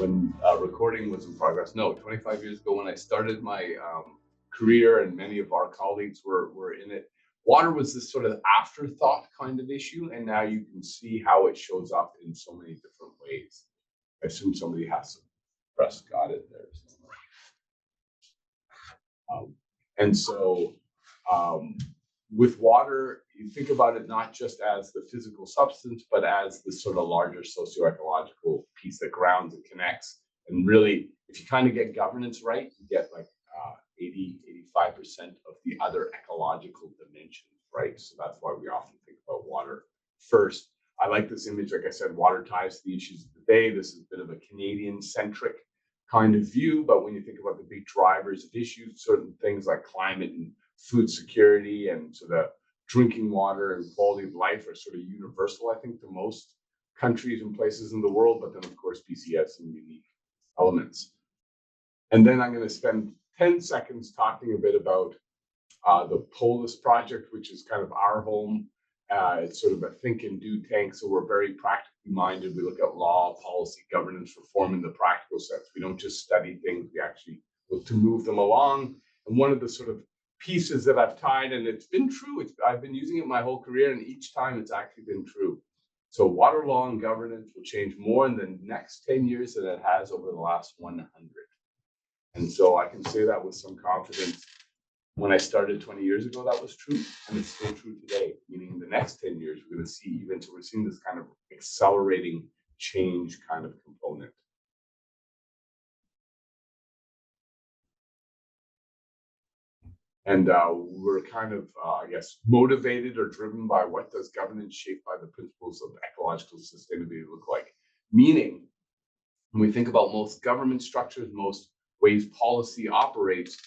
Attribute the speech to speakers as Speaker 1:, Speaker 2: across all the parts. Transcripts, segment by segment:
Speaker 1: when recording was in progress. No, 25 years ago when I started my career, and many of our colleagues were in it. Water was this sort of afterthought kind of issue, and now you can see how it shows up in so many different ways. I assume somebody has to press got it there. Um, and so um, with water, you think about it not just as the physical substance, but as the sort of larger socio-ecological piece that grounds and connects. And really, if you kind of get governance right, you get like 85% of the other ecological dimensions, right? So that's why we often think about water first. I like this image. Like I said, water ties to the issues of the day. This is a bit of a Canadian centric kind of view. But when you think about the big drivers of issues, certain things like climate and food security and sort of drinking water and quality of life are sort of universal, I think, to most countries and places in the world. But then, of course, BC has some unique elements. And then I'm going to spend 10 seconds talking a bit about the Polis project, which is kind of our home. It's sort of a think and do tank. So we're very practically minded. We look at law, policy, governance, reform in the practical sense. We don't just study things, we actually look to move them along. And one of the sort of pieces that I've tied, and it's been true, I've been using it my whole career, and each time it's actually been true. So water law and governance will change more in the next 10 years than it has over the last 100. And so I can say that with some confidence. When I started 20 years ago, that was true, and it's still true today. Meaning, in the next 10 years, we're going to see even so we're seeing this kind of accelerating change kind of component. And we're kind of, I guess, motivated or driven by what does governance shaped by the principles of ecological sustainability look like? Meaning, when we think about most government structures, most ways policy operates,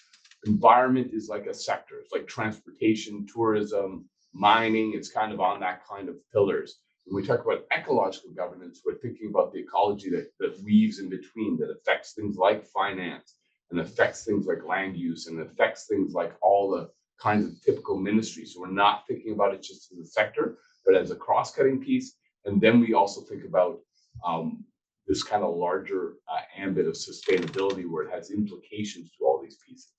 Speaker 1: environment is like a sector. It's like transportation, tourism, mining. It's kind of on that kind of pillars. When we talk about ecological governance, we're thinking about the ecology that weaves in between, that affects things like finance and affects things like land use and affects things like all the kinds of typical ministries. So we're not thinking about it just as a sector, but as a cross-cutting piece. And then we also think about this kind of larger ambit of sustainability where it has implications to all these pieces.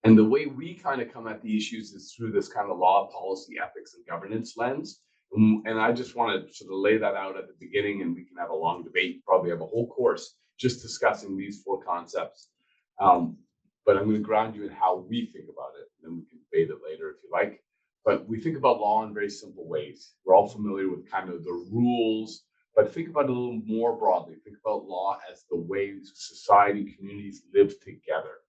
Speaker 1: And the way we kind of come at the issues is through this kind of law, policy, ethics, and governance lens. And I just want to sort of lay that out at the beginning, and we can have a long debate, probably have a whole course just discussing these four concepts. But I'm going to ground you in how we think about it, and then we can debate it later if you like. But we think about law in very simple ways. We're all familiar with kind of the rules, but think about it a little more broadly. Think about law as the way society, communities live together.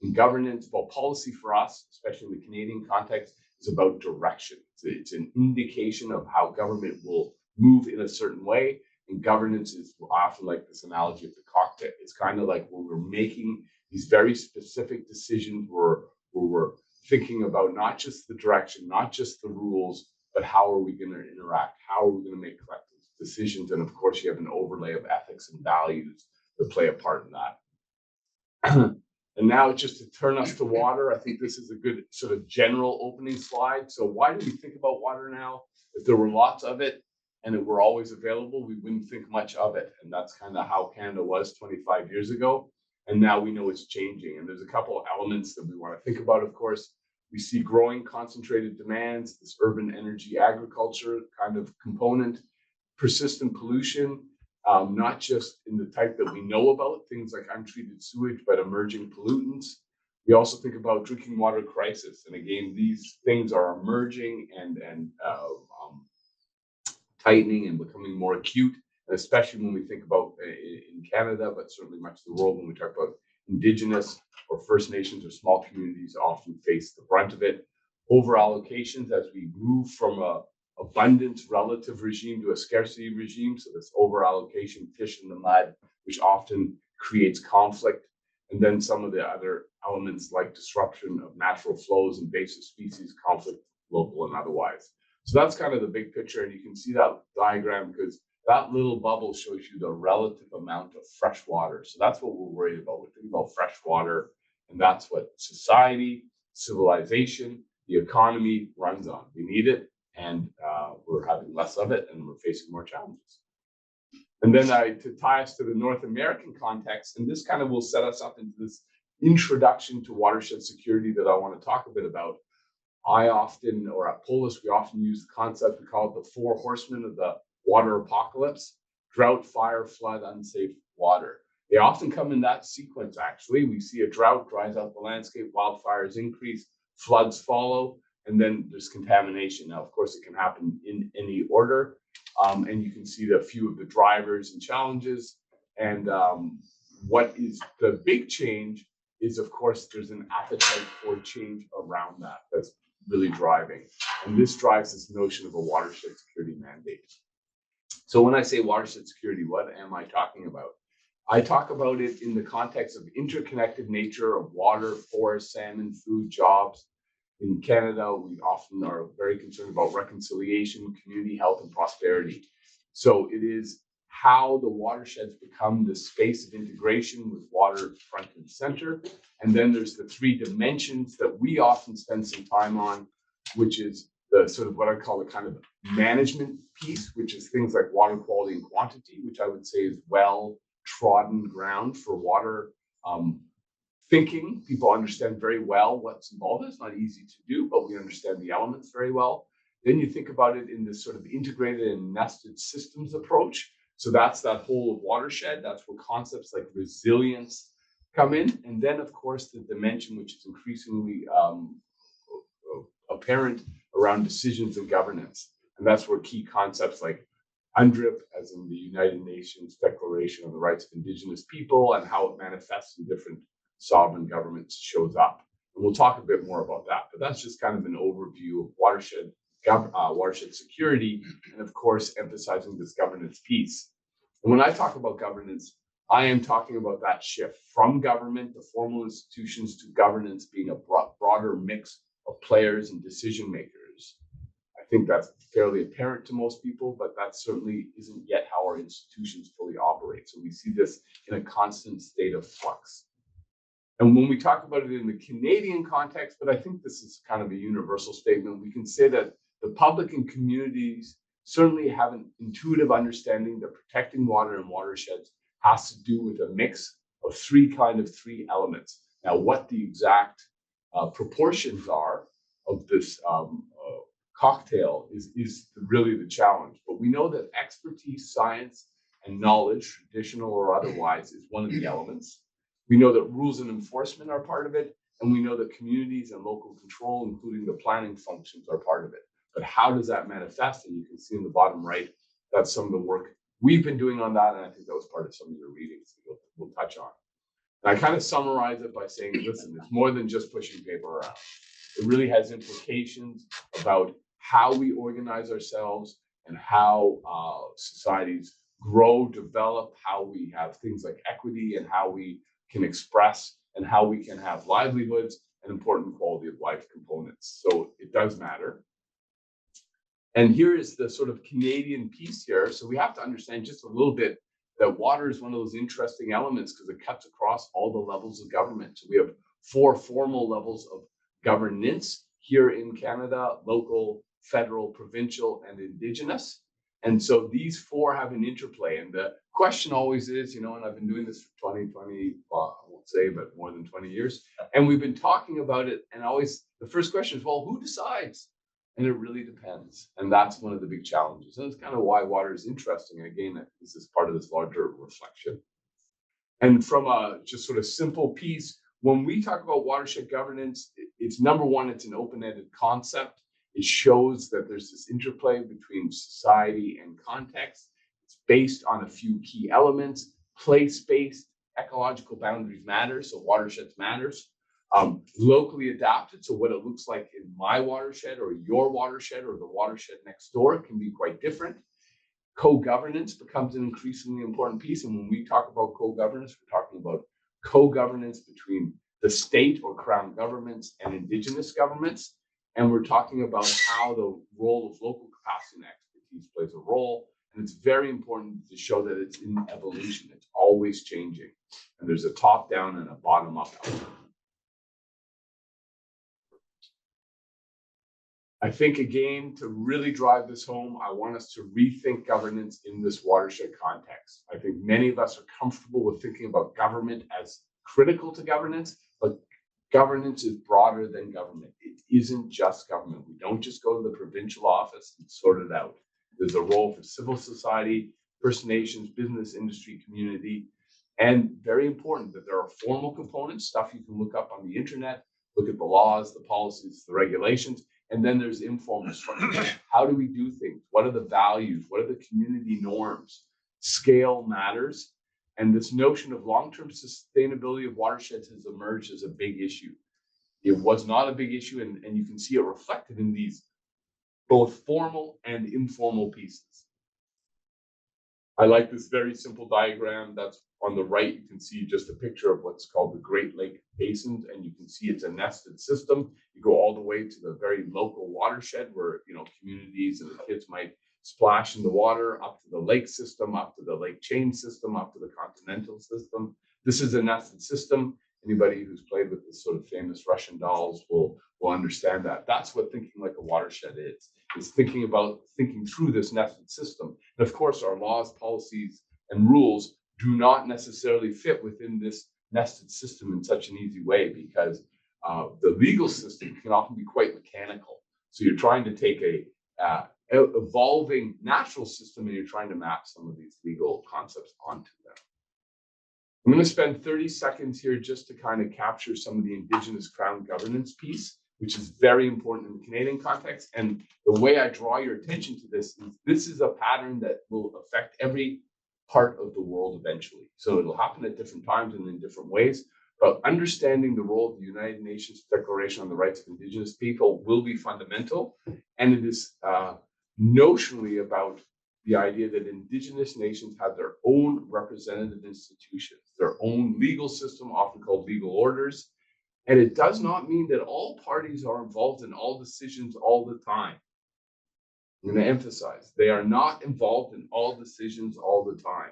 Speaker 1: In governance, well, policy for us, especially in the Canadian context, is about direction. It's an indication of how government will move in a certain way. And governance is often like this analogy of the cockpit. It's kind of like when we're making these very specific decisions where we're thinking about not just the direction, not just the rules, but how are we going to interact? How are we going to make collective decisions? And of course, you have an overlay of ethics and values that play a part in that. And now just to turn us to water, I think this is a good sort of general opening slide. So why do we think about water now? If there were lots of it and it were always available, we wouldn't think much of it. And that's kind of how Canada was 25 years ago. And now we know it's changing. And there's a couple of elements that we want to think about, of course. We see growing concentrated demands, this urban energy agriculture kind of component, persistent pollution, not just in the type that we know about, things like untreated sewage, but emerging pollutants. We also think about drinking water crisis. And again, these things are emerging and tightening and becoming more acute, and especially when we think about in Canada, but certainly much of the world, when we talk about Indigenous or First Nations or small communities often face the brunt of it. Over allocations as we move from a abundance relative regime to a scarcity regime. So this over allocation, fish in the mud, which often creates conflict. And then some of the other elements like disruption of natural flows, invasive species, conflict, local and otherwise. So that's kind of the big picture. And you can see that diagram because that little bubble shows you the relative amount of fresh water. So that's what we're worried about. We're thinking about fresh water, and that's what society, civilization, the economy runs on. We need it, and we're having less of it, and we're facing more challenges. And then to tie us to the North American context, and this kind of will set us up into this introduction to watershed security that I want to talk a bit about. I often, or at Polis, we often use the concept, we call it the four horsemen of the water apocalypse: drought, fire, flood, unsafe water. They often come in that sequence, actually. We see a drought dries out the landscape, wildfires increase, floods follow, and then there's contamination. Now, of course, it can happen in any order. And you can see a few of the drivers and challenges. And what is the big change is, of course, there's an appetite for change around that that's really driving. And this drives this notion of a watershed security mandate. So when I say watershed security, what am I talking about? I talk about it in the context of interconnected nature of water, forest, salmon, food, jobs. In Canada, we often are very concerned about reconciliation, community health, and prosperity. So it is how the watersheds become the space of integration with water front and center. And then there's the three dimensions that we often spend some time on, which is the sort of what I call the kind of management piece, which is things like water quality and quantity, which I would say is well trodden ground for water thinking. People understand very well what's involved. It's not easy to do, but we understand the elements very well. Then you think about it in this sort of integrated and nested systems approach. So that's that whole of watershed. That's where concepts like resilience come in. And then, of course, the dimension, which is increasingly apparent around decisions and governance. And that's where key concepts like UNDRIP, as in the United Nations Declaration of the Rights of Indigenous People, and how it manifests in different sovereign governments shows up. And we'll talk a bit more about that, but that's just kind of an overview of watershed security, and of course, emphasizing this governance piece. And when I talk about governance, I am talking about that shift from government to formal institutions to governance being a broader mix of players and decision makers. I think that's fairly apparent to most people, but that certainly isn't yet how our institutions fully operate. So we see this in a constant state of flux. And when we talk about it in the Canadian context, but I think this is kind of a universal statement, we can say that the public and communities certainly have an intuitive understanding that protecting water and watersheds has to do with a mix of three elements. Now, what the exact proportions are of this cocktail is really the challenge. But we know that expertise, science, and knowledge, traditional or otherwise, is one of the elements. We know that rules and enforcement are part of it, and we know that communities and local control, including the planning functions, are part of it. But how does that manifest? And you can see in the bottom right, that's some of the work we've been doing on that, and I think that was part of some of your readings that we'll touch on. And I kind of summarize it by saying, listen, it's more than just pushing paper around. It really has implications about how we organize ourselves and how societies grow, develop, how we have things like equity and how we can express and how we can have livelihoods and important quality of life components. So it does matter. And here is the sort of Canadian piece here. So we have to understand just a little bit that water is one of those interesting elements because it cuts across all the levels of government. So we have four formal levels of governance here in Canada: local, federal, provincial, and Indigenous. And so these four have an interplay. And the question always is, and I've been doing this for 20, well, I won't say, but more than 20 years. And we've been talking about it. And always the first question is, well, who decides? And it really depends. And that's one of the big challenges. And it's kind of why water is interesting. And again, this is part of this larger reflection. And from a just sort of simple piece, when we talk about watershed governance, it's number one, it's an open-ended concept. It shows that there's this interplay between society and context. It's based on a few key elements: place-based, ecological boundaries matter, so watersheds matters. Locally adapted, so what it looks like in my watershed or your watershed or the watershed next door can be quite different. Co-governance becomes an increasingly important piece. And when we talk about co-governance, we're talking about co-governance between the state or crown governments and Indigenous governments. And we're talking about how the role of local capacity and expertise plays a role. And it's very important to show that it's in evolution. It's always changing. And there's a top-down and a bottom-up element. I think, again, to really drive this home, I want us to rethink governance in this watershed context. I think many of us are comfortable with thinking about government as critical to governance, but governance is broader than government. It isn't just government. We don't just go to the provincial office and sort it out. There's a role for civil society, First Nations, business, industry, community, and very important that there are formal components, stuff you can look up on the internet, look at the laws, the policies, the regulations, and then there's informal structure. How do we do things? What are the values? What are the community norms? Scale matters. And this notion of long-term sustainability of watersheds has emerged as a big issue. It was not a big issue, and you can see it reflected in these both formal and informal pieces. I like this very simple diagram. That's on the right. You can see just a picture of what's called the Great Lake Basins, and you can see it's a nested system. You go all the way to the very local watershed where, communities and the kids might splash in the water, up to the lake system, up to the lake chain system, up to the continental system. This is a nested system. Anybody who's played with this sort of famous Russian dolls will understand that. That's what thinking like a watershed is thinking through this nested system. And of course, our laws, policies, and rules do not necessarily fit within this nested system in such an easy way, because the legal system can often be quite mechanical. So you're trying to take a evolving natural system and you're trying to map some of these legal concepts onto them. I'm going to spend 30 seconds here just to kind of capture some of the Indigenous Crown governance piece, which is very important in the Canadian context. And the way I draw your attention to this is a pattern that will affect every part of the world eventually. So it'll happen at different times and in different ways. But understanding the role of the United Nations Declaration on the Rights of Indigenous People will be fundamental. And it is notionally about the idea that Indigenous nations have their own representative institutions, their own legal system, often called legal orders. And it does not mean that all parties are involved in all decisions all the time. I'm going to emphasize, they are not involved in all decisions all the time,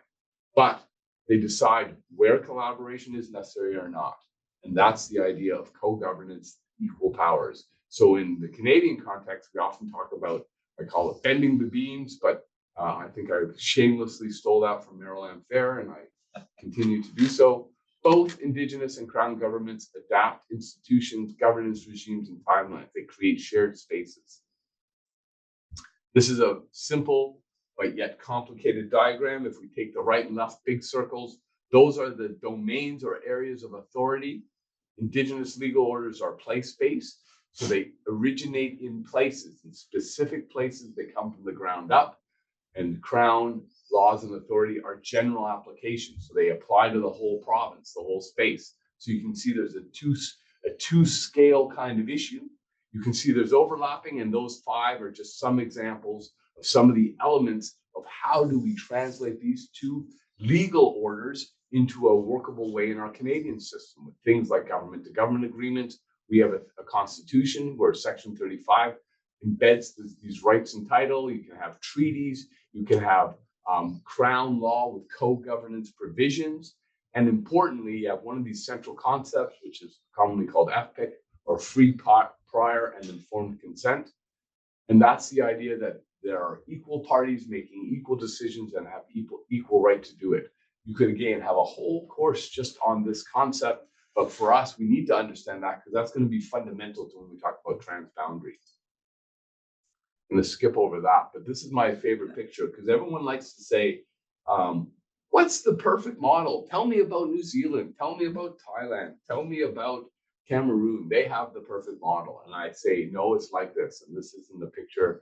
Speaker 1: but they decide where collaboration is necessary or not. And that's the idea of co-governance, equal powers. So in the Canadian context, we often talk about, I call it bending the beams, but I think I shamelessly stole that from Maryland Fair, and I continue to do so. Both Indigenous and Crown governments adapt institutions, governance regimes, and timelines. They create shared spaces. This is a simple but yet complicated diagram. If we take the right and left big circles, those are the domains or areas of authority. Indigenous legal orders are place-based, so they originate in places, in specific places. They come from the ground up. And Crown laws and authority are general applications, so they apply to the whole province, the whole space. So you can see there's a two scale kind of issue. You can see there's overlapping, and those 5 are just some examples of some of the elements of how do we translate these two legal orders into a workable way in our Canadian system, with things like government to government agreements. We have a constitution where Section 35 embeds these rights and title. You can have treaties. You can have Crown law with co-governance provisions. And importantly, you have one of these central concepts, which is commonly called FPIC, or free, prior, and informed consent. And that's the idea that there are equal parties making equal decisions and have equal right to do it. You could, again, have a whole course just on this concept. But for us, we need to understand that, because that's going to be fundamental to when we talk about transboundary. I'm going to skip over that, but this is my favorite picture, because everyone likes to say, what's the perfect model? Tell me about New Zealand. Tell me about Thailand. Tell me about Cameroon. They have the perfect model. And I say, no, it's like this. And this isn't the picture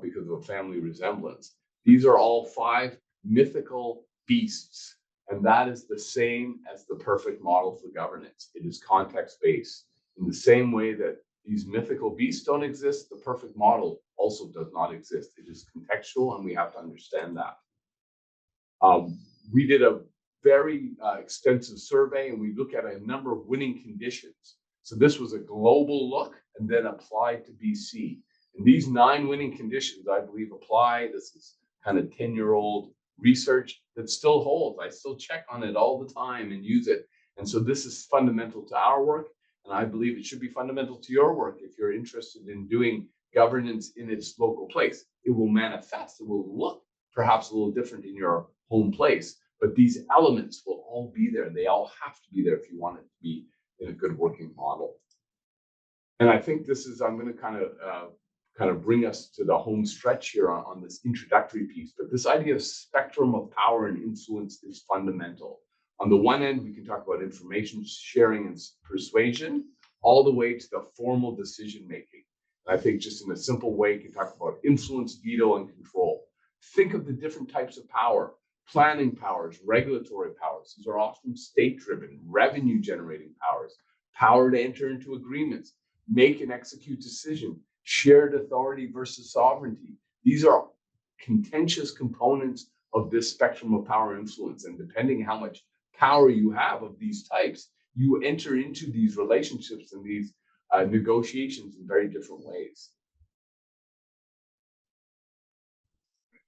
Speaker 1: because of a family resemblance. These are all 5 mythical beasts. And that is the same as the perfect model for governance. It is context-based. In the same way that these mythical beasts don't exist, the perfect model also does not exist. It is contextual, and we have to understand that. We did a very extensive survey, and we look at a number of winning conditions. So this was a global look and then applied to BC. And these 9 winning conditions, I believe, apply. This is kind of 10-year-old research that still holds. I still check on it all the time and use it. And so this is fundamental to our work. And I believe it should be fundamental to your work if you're interested in doing governance in its local place. It will manifest, it will look perhaps a little different in your home place, but these elements will all be there. They all have to be there if you want it to be in a good working model. And I think this is, I'm going to kind of bring us to the home stretch here on this introductory piece. But this idea of spectrum of power and influence is fundamental. On the one end, we can talk about information sharing and persuasion, all the way to the formal decision making. And I think just in a simple way, you can talk about influence, veto, and control. Think of the different types of power: planning powers, regulatory powers. These are often state-driven, revenue-generating powers, power to enter into agreements, make and execute decision, shared authority versus sovereignty. These are contentious components of this spectrum of power influence. And depending how much power you have of these types, you enter into these relationships and these negotiations in very different ways.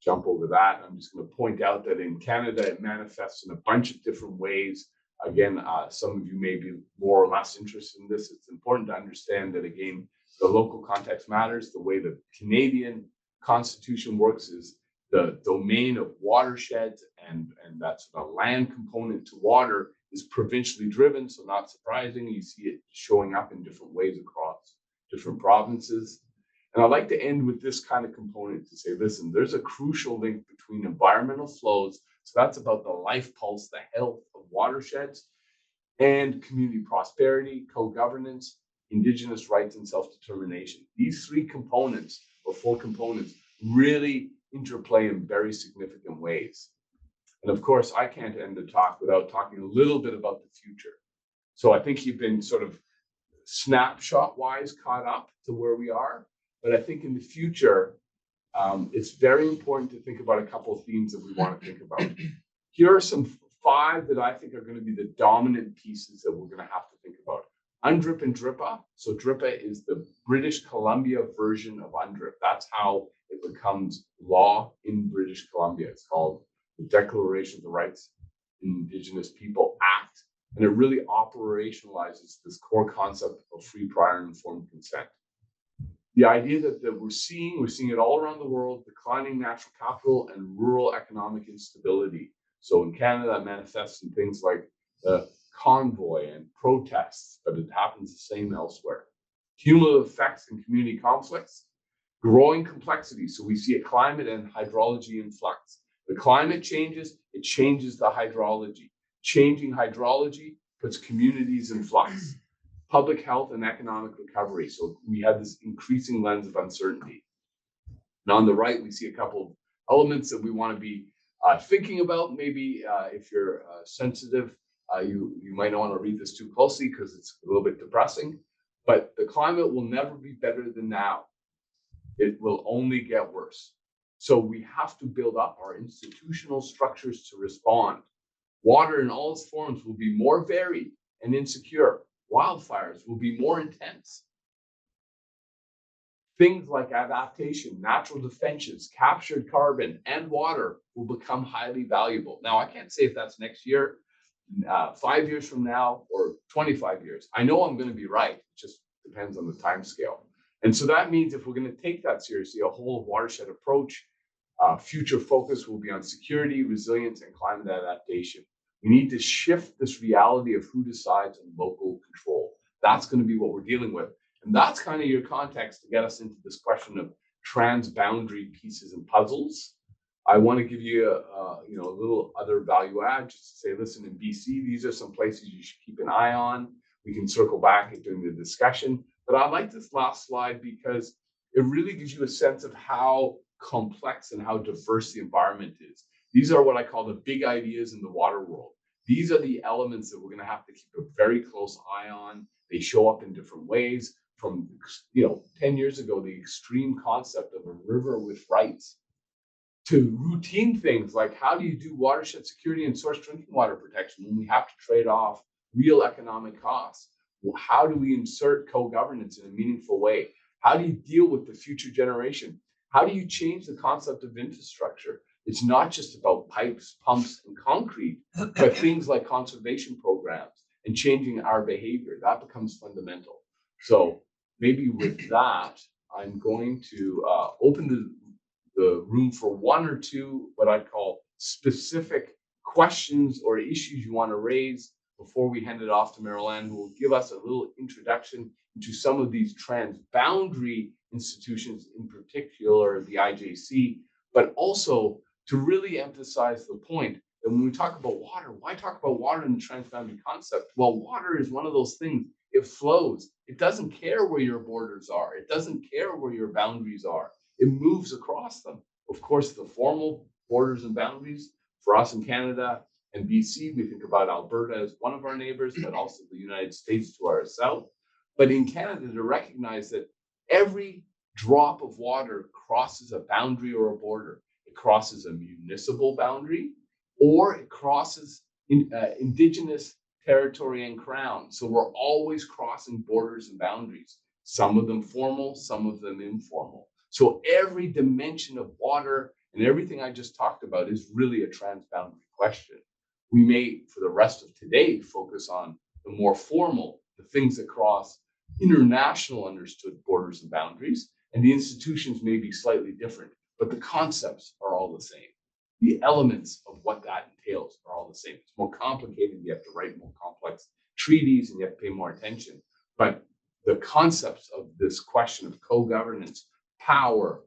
Speaker 1: Jump over that. I'm just going to point out that in Canada, it manifests in a bunch of different ways. Again, some of you may be more or less interested in this. It's important to understand that, again, the local context matters. The way the Canadian Constitution works is the domain of watersheds, and that's the land component to water is provincially driven. So not surprising, you see it showing up in different ways across different provinces. And I'd like to end with this kind of component to say, listen, there's a crucial link between environmental flows. So that's about the life pulse, the health of watersheds, and community prosperity, co-governance, Indigenous rights, and self-determination. These three components, or four components, really interplay in very significant ways. And of course, I can't end the talk without talking a little bit about the future. So I think you've been sort of snapshot-wise caught up to where we are. But I think in the future, it's very important to think about a couple of themes that we want to think about. Here are some 5 that I think are going to be the dominant pieces that we're going to have to think about. UNDRIP and DRIPA. So DRIPA is the British Columbia version of UNDRIP. That's how it becomes law in British Columbia. It's called the Declaration of the Rights of Indigenous People Act. And it really operationalizes this core concept of free, prior, and informed consent. The idea that we're seeing it all around the world: declining natural capital and rural economic instability. So in Canada, that manifests in things like the convoy and protests, but it happens the same elsewhere. Cumulative effects and community conflicts, growing complexity. So we see a climate and hydrology in flux. The climate changes, it changes the hydrology. Changing hydrology puts communities in flux. Public health and economic recovery. So we have this increasing lens of uncertainty. And on the right, we see a couple of elements that we want to be thinking about. Maybe if you're sensitive, you might not want to read this too closely because it's a little bit depressing. But the climate will never be better than now. It will only get worse. So we have to build up our institutional structures to respond. Water in all its forms will be more varied and insecure. Wildfires will be more intense. Things like adaptation, natural defenses, captured carbon, and water will become highly valuable. Now, I can't say if that's next year, 5 years from now, or 25 years. I know I'm going to be right. It just depends on the time scale. And so that means if we're going to take that seriously, a whole of watershed approach, future focus will be on security, resilience, and climate adaptation. We need to shift this reality of who decides on local control. That's going to be what we're dealing with. And that's kind of your context to get us into this question of transboundary pieces and puzzles. I want to give you a little other value add, just to say, listen, in BC, these are some places you should keep an eye on. We can circle back during the discussion. But I like this last slide because it really gives you a sense of how complex and how diverse the environment is. These are what I call the big ideas in the water world. These are the elements that we're going to have to keep a very close eye on. They show up in different ways. From 10 years ago, the extreme concept of a river with rights, to routine things like how do you do watershed security and source drinking water protection when we have to trade off real economic costs? Well, how do we insert co-governance in a meaningful way? How do you deal with the future generation? How do you change the concept of infrastructure? It's not just about pipes, pumps, and concrete, but things like conservation programs and changing our behavior. That becomes fundamental. So maybe with that, I'm going to open the room for one or two, what I'd call specific questions or issues you want to raise before we hand it off to Marilyn, who will give us a little introduction into some of these transboundary institutions, in particular the IJC, but also to really emphasize the point that when we talk about water, why talk about water in the transboundary concept? Well, water is one of those things. It flows. It doesn't care where your borders are. It doesn't care where your boundaries are. It moves across them. Of course, the formal borders and boundaries for us in Canada and BC, we think about Alberta as one of our neighbors, but also the United States to our south. But in Canada, to recognize that every drop of water crosses a boundary or a border. It crosses a municipal boundary, or it crosses Indigenous territory and crown. So we're always crossing borders and boundaries, some of them formal, some of them informal. So every dimension of water and everything I just talked about is really a transboundary question. We may, for the rest of today, focus on the more formal, the things that cross international understood borders and boundaries, and the institutions may be slightly different, but the concepts are all the same. The elements of what that entails are all the same. It's more complicated. You have to write more complex treaties and you have to pay more attention. But the concepts of this question of co-governance, power,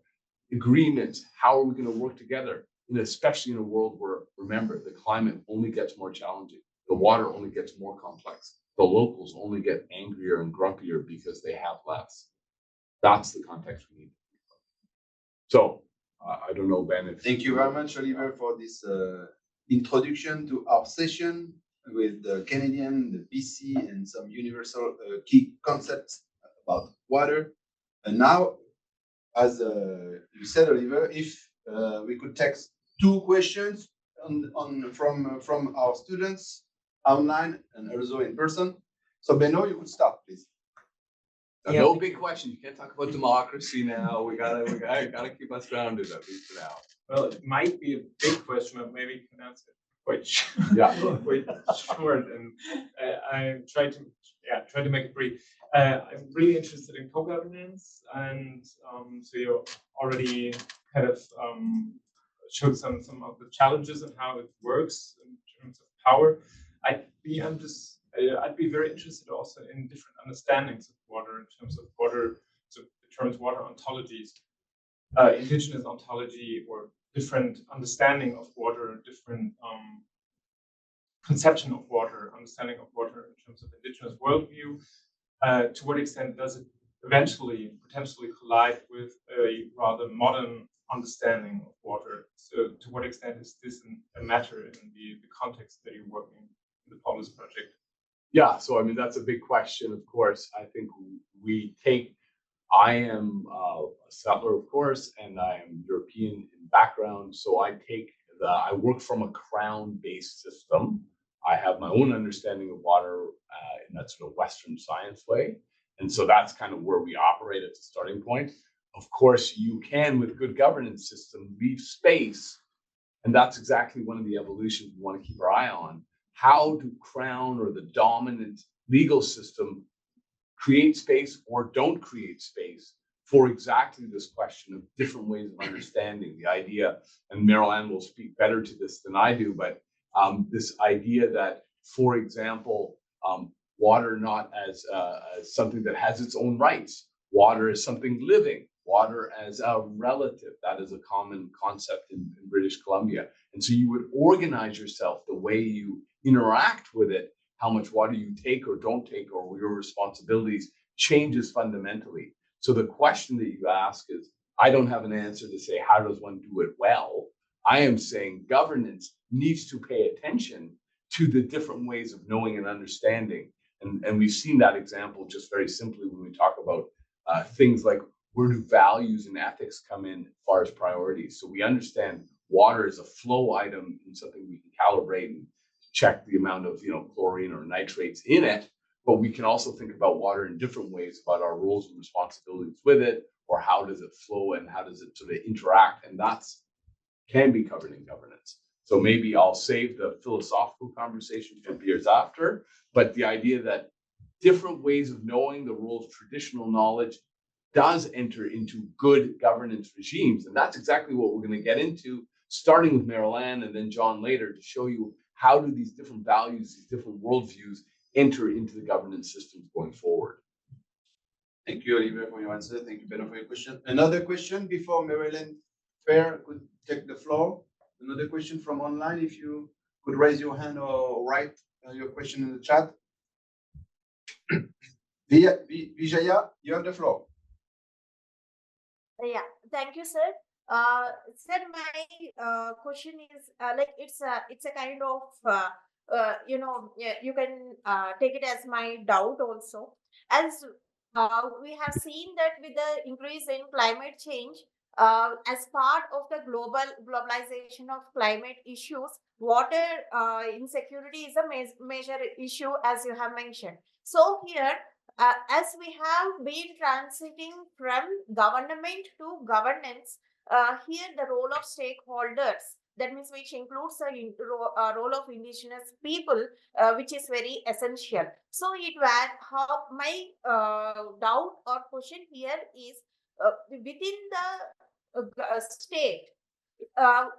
Speaker 1: agreements, how are we going to work together? And especially in a world where, remember, the climate only gets more challenging. The water only gets more complex. The locals only get angrier and grumpier because they have less. That's the context we need. So I don't know, Ben.
Speaker 2: Thank you very much, Oliver, for this introduction to our session with the Canadian, the BC, and some universal key concepts about water. And now, as you said, Oliver, if we could take two questions from our students online and also in person. So Beno, you could start, please.
Speaker 1: Yeah. No big question. You can't talk about democracy now. We gotta keep us grounded at least for now.
Speaker 3: Well, it might be a big question, but maybe you can answer it quite short. And I try to make it brief. I'm really interested in co-governance, and so you already kind of showed some of the challenges and how it works in terms of power. I'd be very interested also in different understandings of water in terms of water, so the terms water ontologies, indigenous ontology, or different understanding of water, different conception of water, understanding of water in terms of indigenous worldview. To what extent does it eventually potentially collide with a rather modern understanding of water? So to what extent is this a matter in the context that you're working in the Polis project?
Speaker 1: Yeah, so I mean, that's a big question, of course. I think I am a settler, of course, and I am European in background. So I work from a crown-based system. I have my own understanding of water in that sort of Western science way. And so that's kind of where we operate as a starting point. Of course, you can, with good governance system, leave space. And that's exactly one of the evolutions we want to keep our eye on. How do crown or the dominant legal system create space or don't create space for exactly this question of different ways of understanding the idea? And Marilyn will speak better to this than I do, but this idea that, for example, water not as something that has its own rights, water is something living, water as a relative. That is a common concept in British Columbia. And so you would organize yourself the way you interact with it, how much water you take or don't take, or your responsibilities changes fundamentally. So the question that you ask is, I don't have an answer to say, how does one do it well? I am saying governance needs to pay attention to the different ways of knowing and understanding. And we've seen that example just very simply when we talk about things like, where do values and ethics come in as far as priorities? So we understand water is a flow item and something we can calibrate and check the amount of chlorine or nitrates in it, but we can also think about water in different ways, about our roles and responsibilities with it, or how does it flow and how does it sort of interact, and that's can be covered in governance. So maybe I'll save the philosophical conversation for years after, but the idea that different ways of knowing, the role of traditional knowledge, does enter into good governance regimes. And that's exactly what we're going to get into, starting with Marilyn and then John later, to show you how do these different values, these different worldviews enter into the governance systems going forward.
Speaker 2: Thank you, Oliver, for your answer. Thank you, Beno, for your question. Another question before Marilyn Fair could take the floor. Another question from online, if you could raise your hand or write your question in the chat. Vijaya, you have the floor.
Speaker 4: Yeah, thank you, sir. Sir, my question is like it's a kind of yeah, you can take it as my doubt also. As we have seen that with the increase in climate change, as part of the globalization of climate issues, water insecurity is a major issue, as you have mentioned. So here, as we have been transiting from government to governance, here the role of stakeholders, that means which includes the role of indigenous people, which is very essential. So it was how my doubt or question here is within the state,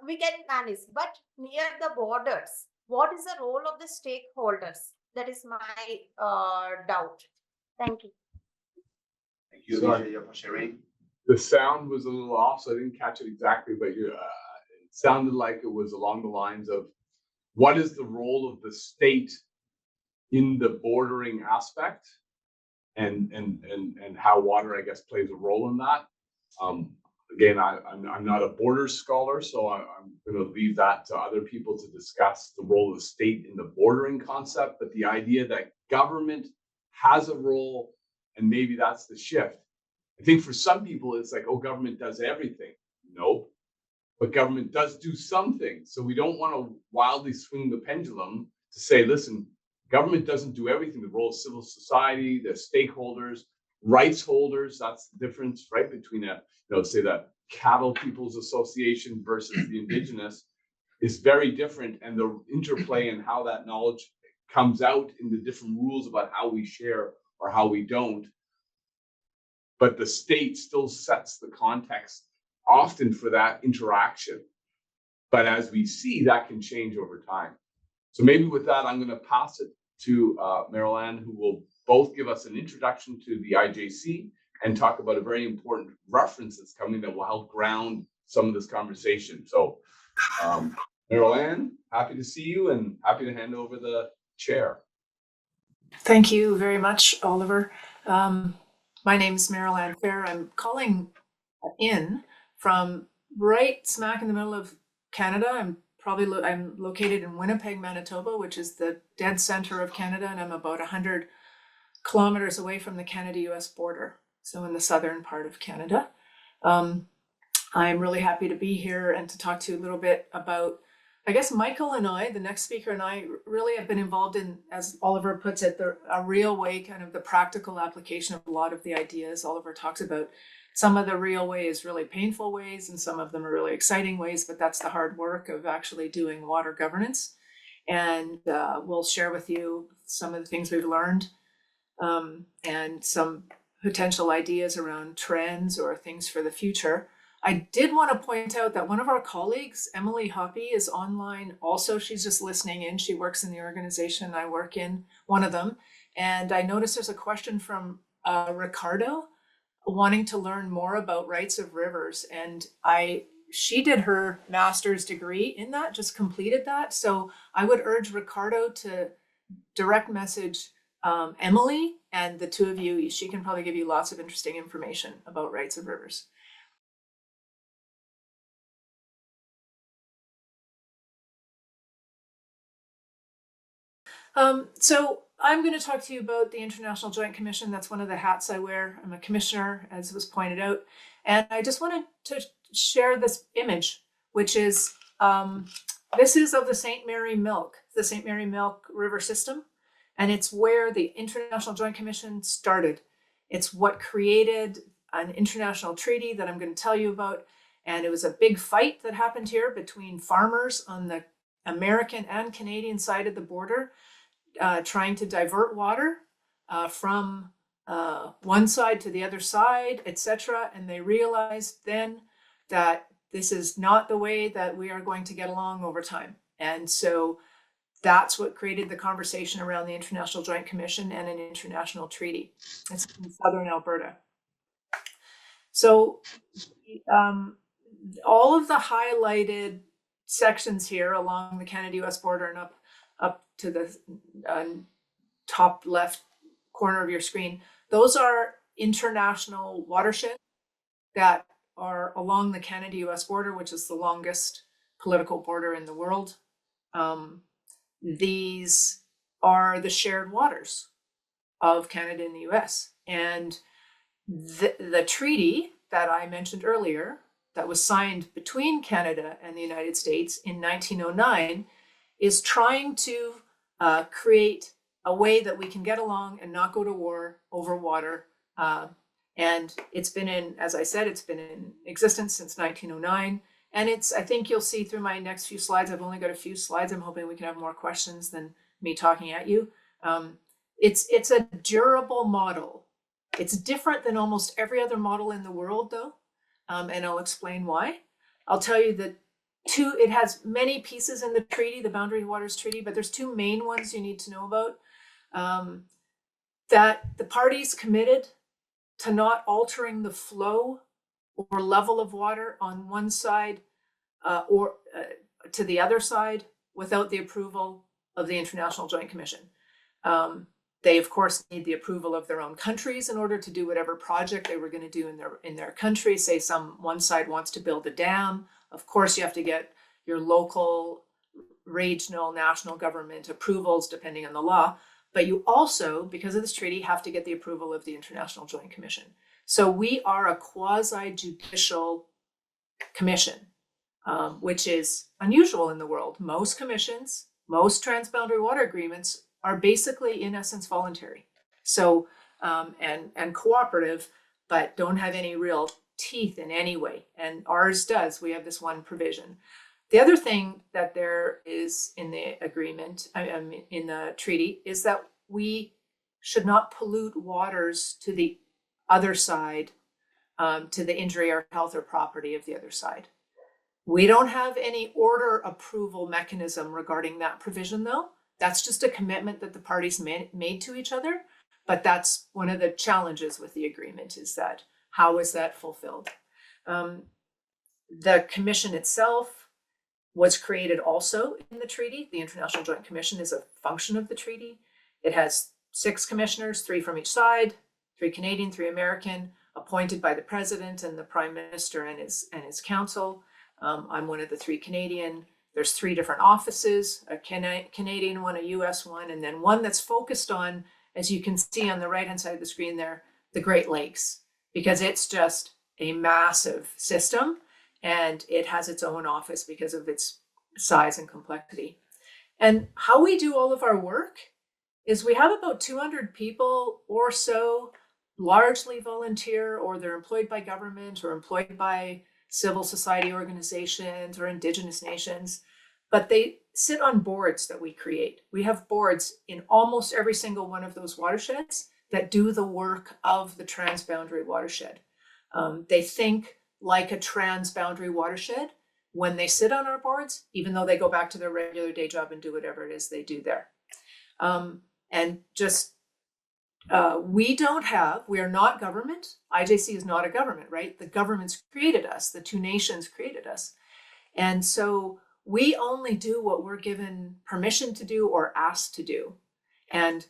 Speaker 4: we can manage, but near the borders, what is the role of the stakeholders? That is my doubt. Thank you.
Speaker 2: Thank you, Vijaya, for sharing.
Speaker 1: The sound was a little off, so I didn't catch it exactly, but it sounded like it was along the lines of what is the role of the state in the bordering aspect, and how water, I guess, plays a role in that. Again, I'm not a border scholar, so I'm going to leave that to other people to discuss the role of the state in the bordering concept. But the idea that government has a role, and maybe that's the shift. I think for some people, it's like, oh, government does everything. No, but government does do some things. So we don't want to wildly swing the pendulum to say, listen, government doesn't do everything. The role of civil society, the stakeholders, rights holders, that's the difference, right, between say that cattle people's association versus the indigenous is very different. And the interplay and how that knowledge comes out in the different rules about how we share or how we don't. But the state still sets the context often for that interaction. But as we see, that can change over time. So maybe with that, I'm going to pass it to Marilyn, who will both give us an introduction to the IJC and talk about a very important reference that's coming that will help ground some of this conversation. So Marilyn, happy to see you and happy to hand over the chair.
Speaker 5: Thank you very much, Oliver. My name is Marilyn Fair. I'm calling in from right smack in the middle of Canada. I'm located in Winnipeg, Manitoba, which is the dead center of Canada, and I'm about 100 kilometers away from the Canada-US border, so in the southern part of Canada. I'm really happy to be here and to talk to you a little bit about, I guess Michael and I, the next speaker, and I really have been involved in, as Oliver puts it, a real way, kind of the practical application of a lot of the ideas Oliver talks about. Some of the real ways, really painful ways, and some of them are really exciting ways, but that's the hard work of actually doing water governance. And we'll share with you some of the things we've learned and some potential ideas around trends or things for the future. I did want to point out that one of our colleagues, Emily Hoppy, is online also. She's just listening in. She works in the organization I work in, one of them. And I noticed there's a question from Ricardo wanting to learn more about rights of rivers. And she did her master's degree in that, just completed that. So I would urge Ricardo to direct message Emily, and the two of you, she can probably give you lots of interesting information about rights of rivers. So I'm going to talk to you about the International Joint Commission. That's one of the hats I wear. I'm a commissioner, as was pointed out. And I just wanted to share this image, which is, this is of the St. Mary Milk River system. And it's where the International Joint Commission started. It's what created an international treaty that I'm going to tell you about. And it was a big fight that happened here between farmers on the American and Canadian side of the border, trying to divert water from one side to the other side, etc. And they realized then that this is not the way that we are going to get along over time. And so that's what created the conversation around the International Joint Commission and an international treaty. It's in southern Alberta. So all of the highlighted sections here along the Canada-US border and up to the top left corner of your screen, those are international watersheds that are along the Canada-US border, which is the longest political border in the world. These are the shared waters of Canada and the US. And the treaty that I mentioned earlier, that was signed between Canada and the United States in 1909, is trying to create a way that we can get along and not go to war over water. And it's been in, as I said, it's been in existence since 1909. And I think you'll see through my next few slides, I've only got a few slides. I'm hoping we can have more questions than me talking at you. It's a durable model. It's different than almost every other model in the world, though. And I'll explain why. I'll tell you that it has many pieces in the treaty, the Boundary Waters Treaty, but there's two main ones you need to know about. That the parties committed to not altering the flow or level of water on one side or to the other side without the approval of the International Joint Commission. They, of course, need the approval of their own countries in order to do whatever project they were going to do in their country. Say one side wants to build a dam. Of course, you have to get your local, regional, national government approvals depending on the law. But you also, because of this treaty, have to get the approval of the International Joint Commission. So we are a quasi-judicial commission, which is unusual in the world. Most commissions, most transboundary water agreements are basically, in essence, voluntary. So, and cooperative, but don't have any real teeth in any way. And ours does. We have this one provision. The other thing that there is in the agreement, in the treaty, is that we should not pollute waters to the other side, to the injury or health or property of the other side. We don't have any order approval mechanism regarding that provision, though. That's just a commitment that the parties made to each other. But that's one of the challenges with the agreement, is that how is that fulfilled? The commission itself was created also in the treaty. The International Joint Commission is a function of the treaty. It has 6 commissioners, 3 from each side, 3 Canadian, 3 American, appointed by the president and the prime minister and his council. I'm one of the 3 Canadian. There's 3 different offices, a Canadian one, a US one, and then one that's focused on, as you can see on the right-hand side of the screen there, the Great Lakes, because it's just a massive system and it has its own office because of its size and complexity. And how we do all of our work is we have about 200 people or so, largely volunteer, or they're employed by government or employed by civil society organizations or Indigenous nations, but they sit on boards that we create. We have boards in almost every single one of those watersheds that do the work of the transboundary watershed. They think like a transboundary watershed when they sit on our boards, even though they go back to their regular day job and do whatever it is they do there. And just, we are not government. IJC is not a government, right? The governments created us, the 2 nations created us. And so we only do what we're given permission to do or asked to do. And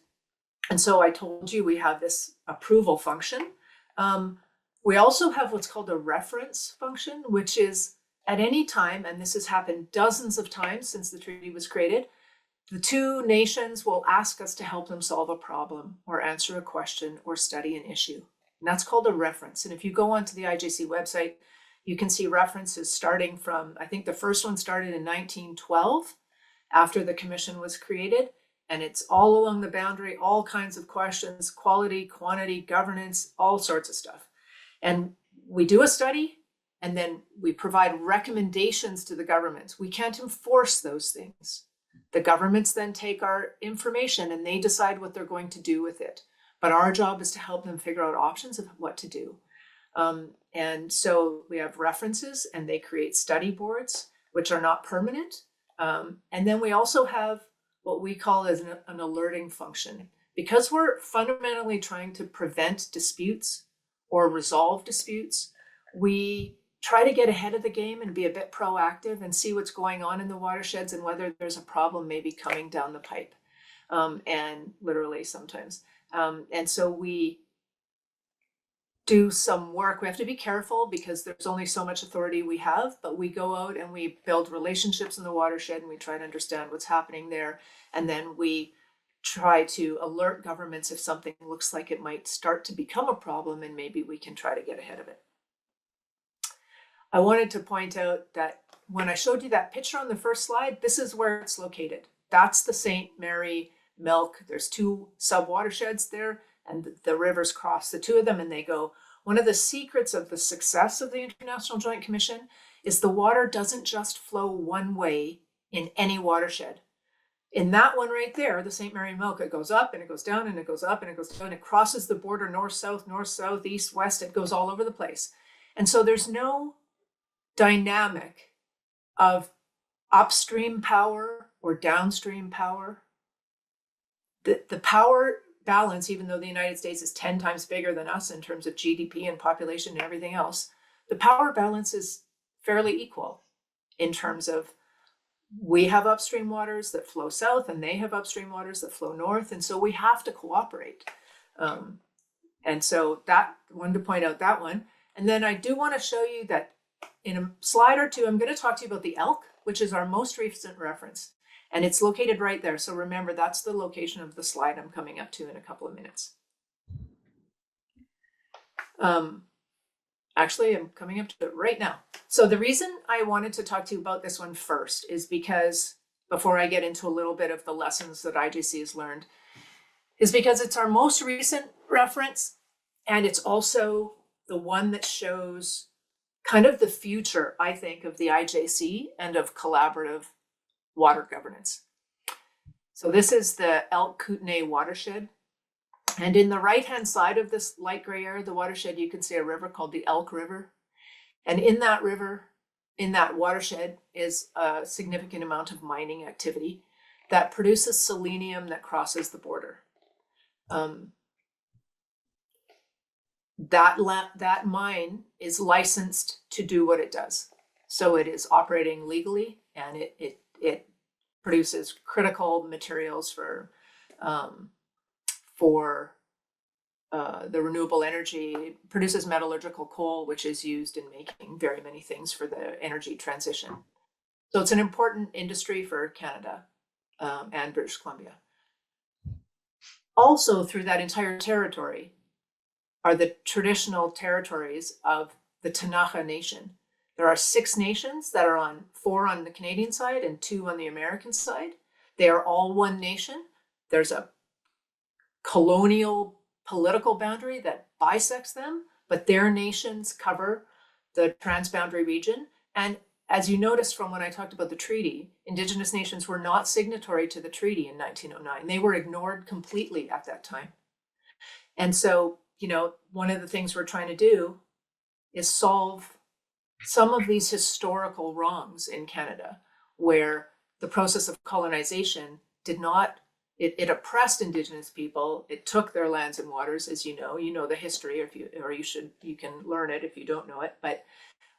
Speaker 5: so I told you we have this approval function. We also have what's called a reference function, which is at any time, and this has happened dozens of times since the treaty was created, the 2 nations will ask us to help them solve a problem or answer a question or study an issue. And that's called a reference. And if you go onto the IJC website, you can see references starting from, I think the first one started in 1912, after the commission was created. And it's all along the boundary, all kinds of questions, quality, quantity, governance, all sorts of stuff. And we do a study, and then we provide recommendations to the governments. We can't enforce those things. The governments then take our information and they decide what they're going to do with it. but our job is to help them figure out options of what to do. And so we have references, and they create study boards, which are not permanent. And then we also have what we call as an alerting function. Because we're fundamentally trying to prevent disputes or resolve disputes, we try to get ahead of the game and be a bit proactive and see what's going on in the watersheds and whether there's a problem maybe coming down the pipe, and literally sometimes. And so we do some work. We have to be careful because there's only so much authority we have, but we go out and we build relationships in the watershed, and we try to understand what's happening there. And then we try to alert governments if something looks like it might start to become a problem, and maybe we can try to get ahead of it. I wanted to point out that when I showed you that picture on the first slide, this is where it's located. That's the St. Mary Milk. There's 2 sub-watersheds there, and the rivers cross the 2 of them, and they go. One of the secrets of the success of the International Joint Commission is the water doesn't just flow one way in any watershed. In that one right there, the St. Mary Milk, it goes up and it goes down and it goes up and it goes down. It crosses the border north, south, east, west. It goes all over the place. And so there's no dynamic of upstream power or downstream power. The power balance, even though the United States is 10 times bigger than us in terms of GDP and population and everything else, the power balance is fairly equal in terms of we have upstream waters that flow south and they have upstream waters that flow north. And so we have to cooperate. And so that wanted to point out that one. And then I do want to show you that in a slide or two, I'm going to talk to you about the elk, which is our most recent reference. And it's located right there. So remember, that's the location of the slide I'm coming up to in a couple of minutes. Actually, I'm coming up to it right now. So the reason I wanted to talk to you about this one first is because, before I get into a little bit of the lessons that IJC has learned, is because it's our most recent reference, and it's also the one that shows kind of the future, I think, of the IJC and of collaborative water governance. So this is the Elk Kootenay watershed. And in the right-hand side of this light gray area, the watershed, you can see a river called the Elk River. And in that river, in that watershed, is a significant amount of mining activity that produces selenium that crosses the border. That mine is licensed to do what it does. So it is operating legally, and it produces critical materials for the renewable energy. It produces metallurgical coal, which is used in making very many things for the energy transition. So it's an important industry for Canada and British Columbia. Also, through that entire territory are the traditional territories of the Ktunaxa Nation. There are 6 nations that are 4 on the Canadian side and 2 on the American side. They are all one nation. There's a colonial political boundary that bisects them, but their nations cover the transboundary region. And as you noticed from when I talked about the treaty, Indigenous nations were not signatory to the treaty in 1909. They were ignored completely at that time. And so, one of the things we're trying to do is solve some of these historical wrongs in Canada, where the process of colonization did not, it oppressed Indigenous people. It took their lands and waters, as you know the history, you can learn it if you don't know it. But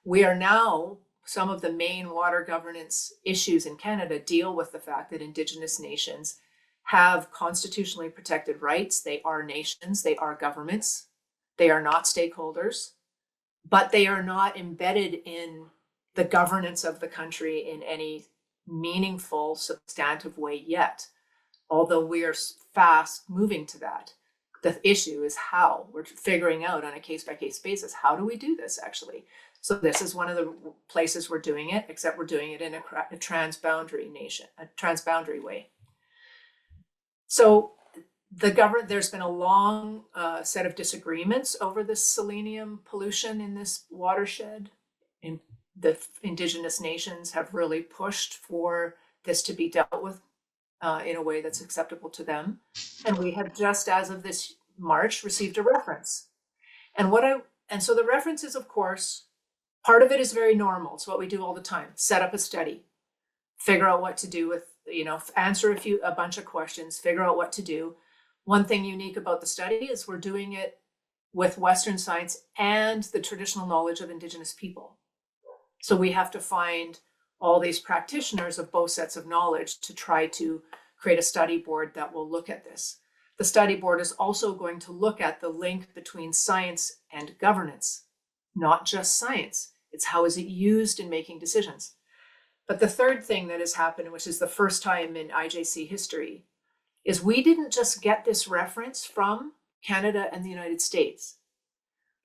Speaker 5: we are now, some of the main water governance issues in Canada deal with the fact that Indigenous nations have constitutionally protected rights. They are nations, they are governments, they are not stakeholders, but they are not embedded in the governance of the country in any meaningful, substantive way yet. Although we are fast moving to that. The issue is how. We're figuring out on a case-by-case basis, how do we do this actually? So this is one of the places we're doing it, except we're doing it in a transboundary nation, a transboundary way. So there's been a long set of disagreements over this selenium pollution in this watershed. And the Indigenous nations have really pushed for this to be dealt with in a way that's acceptable to them. And we have just, as of this March, received a reference. And so the reference is, of course, part of it is very normal. It's what we do all the time. Set up a study, figure out what to do with, answer a bunch of questions, figure out what to do. One thing unique about the study is we're doing it with Western science and the traditional knowledge of Indigenous people. So we have to find all these practitioners of both sets of knowledge to try to create a study board that will look at this. The study board is also going to look at the link between science and governance, not just science. It's how is it used in making decisions. But the third thing that has happened, which is the first time in IJC history, is we didn't just get this reference from Canada and the United States.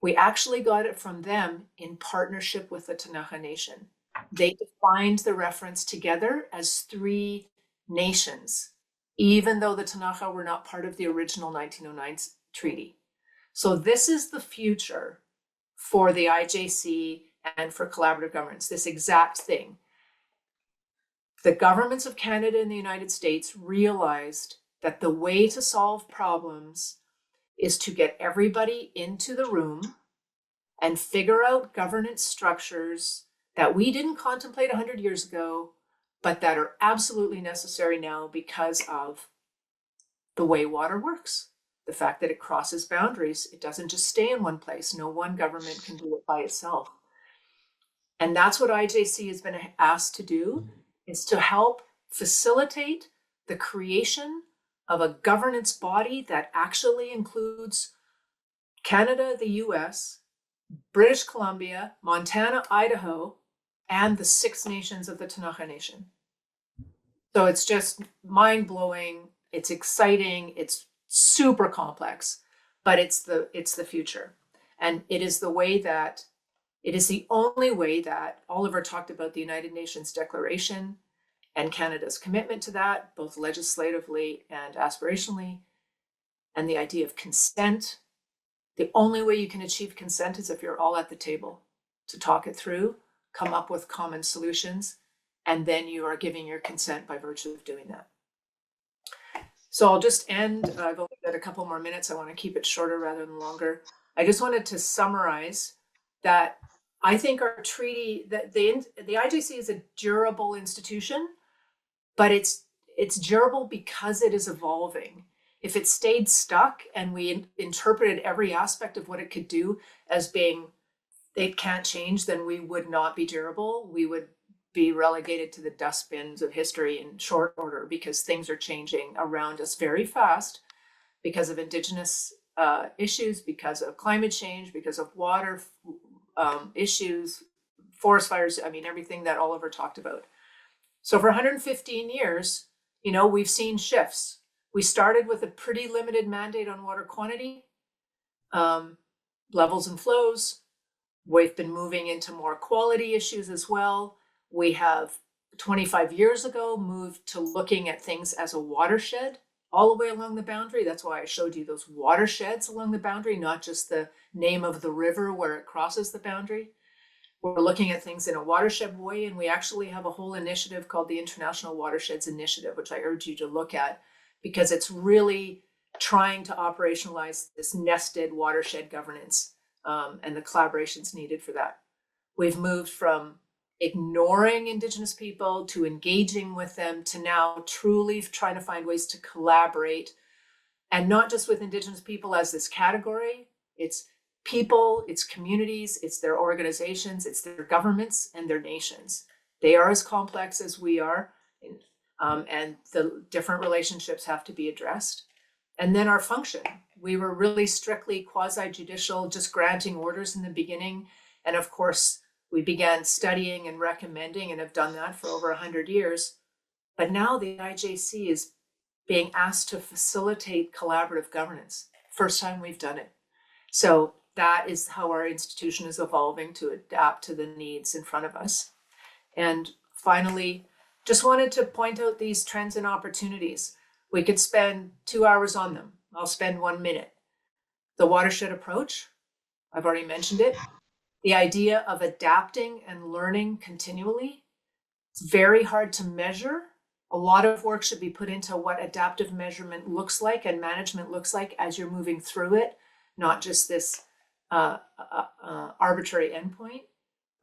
Speaker 5: We actually got it from them in partnership with the Ktunaxa Nation. They defined the reference together as 3 nations, even though the Ktunaxa were not part of the original 1909 treaty. So this is the future for the IJC and for collaborative governance, this exact thing. The governments of Canada and the United States realized that the way to solve problems is to get everybody into the room and figure out governance structures that we didn't contemplate 100 years ago, but that are absolutely necessary now because of the way water works. The fact that it crosses boundaries, it doesn't just stay in one place. No one government can do it by itself. And that's what IJC has been asked to do, is to help facilitate the creation of a governance body that actually includes Canada, the US, British Columbia, Montana, Idaho, and the 6 nations of the Ktunaxa Nation. So it's just mind-blowing, it's exciting, it's super complex, but it's the future. And it is the only way that Oliver talked about the United Nations Declaration and Canada's commitment to that, both legislatively and aspirationally, and the idea of consent. The only way you can achieve consent is if you're all at the table to talk it through, come up with common solutions, and then you are giving your consent by virtue of doing that. So I'll just end. I've only got a couple more minutes. I want to keep it shorter rather than longer. I just wanted to summarize that I think our treaty, that the IJC is a durable institution, but it's durable because it is evolving. If it stayed stuck and we interpreted every aspect of what it could do as being, it can't change, then we would not be durable. We would be relegated to the dustbins of history in short order, because things are changing around us very fast because of Indigenous issues, because of climate change, because of water issues, forest fires, everything that Oliver talked about. So for 115 years, we've seen shifts. We started with a pretty limited mandate on water quantity, levels and flows. We've been moving into more quality issues as well. We have 25 years ago moved to looking at things as a watershed all the way along the boundary. That's why I showed you those watersheds along the boundary, not just the name of the river where it crosses the boundary. We're looking at things in a watershed way, and we actually have a whole initiative called the International Watersheds Initiative, which I urge you to look at, because it's really trying to operationalize this nested watershed governance and the collaborations needed for that. We've moved from ignoring Indigenous people to engaging with them to now truly trying to find ways to collaborate, and not just with Indigenous people as this category. It's people, it's communities, it's their organizations, it's their governments and their nations. They are as complex as we are, and the different relationships have to be addressed. And then our function. We were really strictly quasi-judicial, just granting orders in the beginning. And of course, we began studying and recommending and have done that for over 100 years. But now the IJC is being asked to facilitate collaborative governance. First time we've done it. So that is how our institution is evolving to adapt to the needs in front of us. And finally, just wanted to point out these trends and opportunities. We could spend 2 hours on them. I'll spend 1 minute. The watershed approach, I've already mentioned it. The idea of adapting and learning continually. It's very hard to measure, A lot of work should be put into what adaptive measurement looks like and management looks like as you're moving through it, not just this arbitrary endpoint.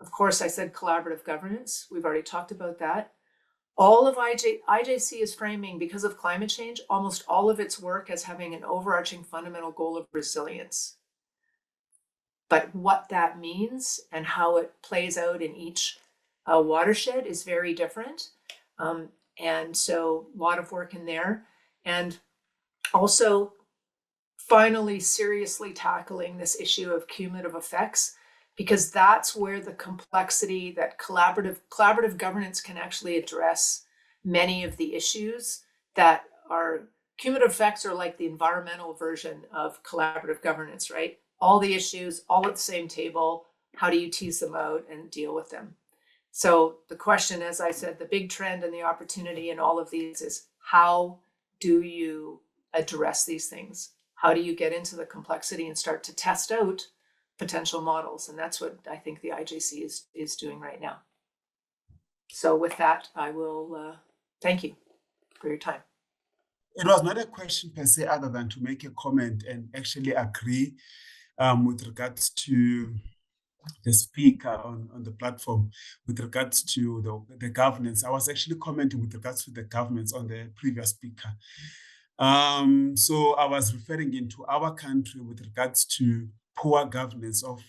Speaker 5: Of course, I said collaborative governance. We've already talked about that. All of IJC is framing, because of climate change, almost all of its work as having an overarching fundamental goal of resilience. But what that means and how it plays out in each watershed is very different. And so a lot of work in there. And also finally seriously tackling this issue of cumulative effects, because that's where the complexity that collaborative governance can actually address many of the issues that are cumulative effects are like the environmental version of collaborative governance, right? All the issues, all at the same table. How do you tease them out and deal with them? So the question, as I said, the big trend and the opportunity in all of these is, how do you address these things? How do you get into the complexity and start to test out potential models? And that's what I think the IJC is doing right now. So with that, I will thank you for your time.
Speaker 6: It was not a question per se, other than to make a comment and actually agree with regards to the speaker on the platform with regards to the governance. I was actually commenting with regards to the governance on the previous speaker. So I was referring into our country with regards to poor governance of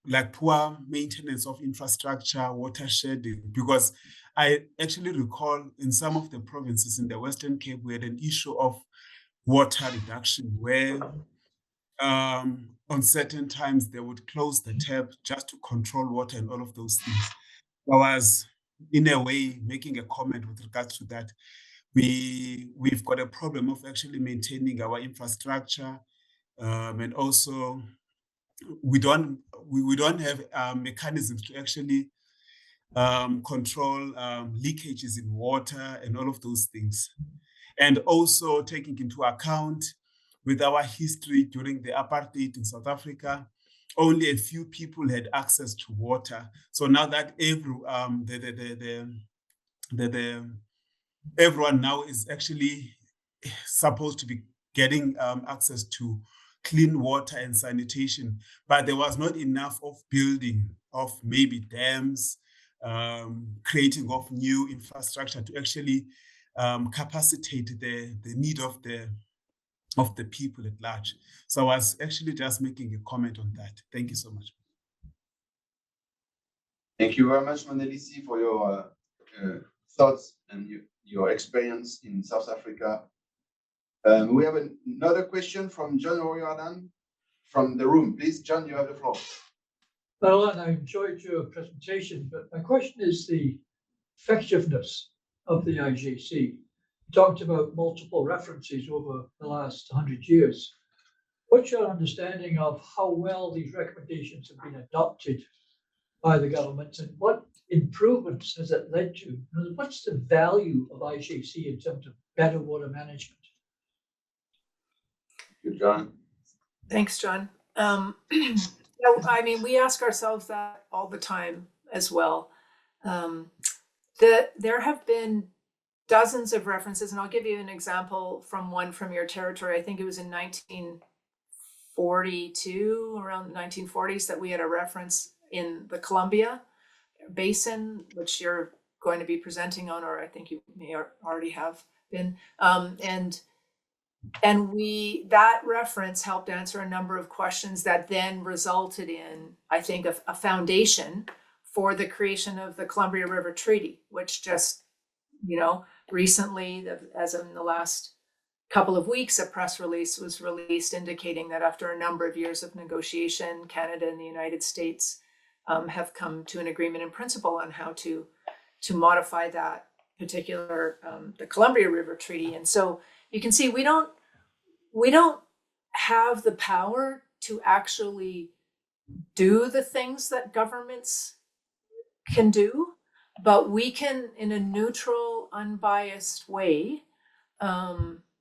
Speaker 6: like poor maintenance of infrastructure, watershed, because I actually recall in some of the provinces in the Western Cape, we had an issue of water reduction where on certain times they would close the tap just to control water and all of those things. I was in a way making a comment with regards to that. We've got a problem of actually maintaining our infrastructure, and also we don't have mechanisms to actually control leakages in water and all of those things. And also taking into account with our history during the apartheid in South Africa, only a few people had access to water. So now that everyone now is actually supposed to be getting access to clean water and sanitation, but there was not enough of building of maybe dams, creating of new infrastructure to actually capacitate the need of the people at large. So I was actually just making a comment on that. Thank you so much.
Speaker 2: Thank you very much, Monelisi, for your thoughts and your experience in South Africa. We have another question from John O'Riordan from the room. Please, John, you have the floor.
Speaker 7: Well, and I enjoyed your presentation, but my question is the effectiveness of the IJC. You talked about multiple references over the last 100 years. What's your understanding of how well these recommendations have been adopted by the government, and what improvements has it led to? What's the value of IJC in terms of better water management?
Speaker 2: Good, John.
Speaker 5: Thanks, John. I mean, we ask ourselves that all the time as well. There have been dozens of references, and I'll give you an example from one from your territory. I think it was in 1942, around the 1940s, that we had a reference in the Columbia Basin, which you're going to be presenting on, or I think you may already have been. And that reference helped answer a number of questions that then resulted in, I think, a foundation for the creation of the Columbia River Treaty, which just, recently, as in the last couple of weeks, a press release was released indicating that after a number of years of negotiation, Canada and the United States have come to an agreement in principle on how to modify that particular, the Columbia River Treaty. And so you can see we don't have the power to actually do the things that governments can do, but we can, in a neutral, unbiased way,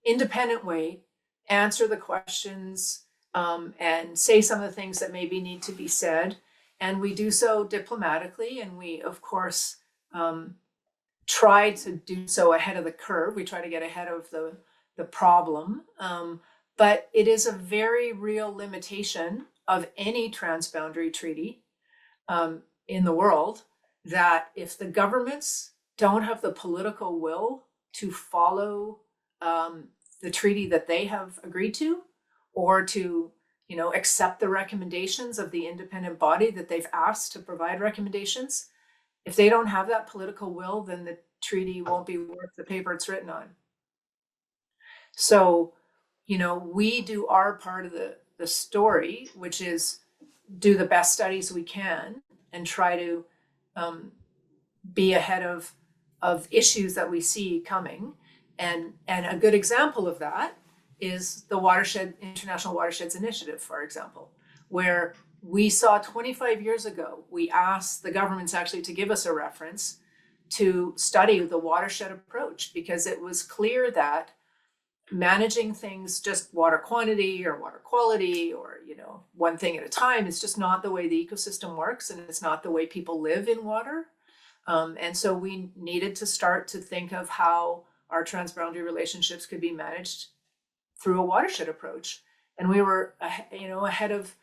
Speaker 5: independent way, answer the questions and say some of the things that maybe need to be said. And we do so diplomatically, and we, of course, try to do so ahead of the curve. We try to get ahead of the problem. But it is a very real limitation of any transboundary treaty in the world, that if the governments don't have the political will to follow the treaty that they have agreed to, or to accept the recommendations of the independent body that they've asked to provide recommendations, if they don't have that political will, then the treaty won't be worth the paper it's written on. So, we do our part of the story, which is do the best studies we can and try to be ahead of issues that we see coming. And a good example of that is the Watershed, International Watersheds Initiative, for example, where we saw 25 years ago, we asked the governments actually to give us a reference to study the watershed approach, because it was clear that managing things just water quantity or water quality, or one thing at a time, is just not the way the ecosystem works, and it's not the way people live in water. And so we needed to start to think of how our transboundary relationships could be managed through a watershed approach. And we were ahead of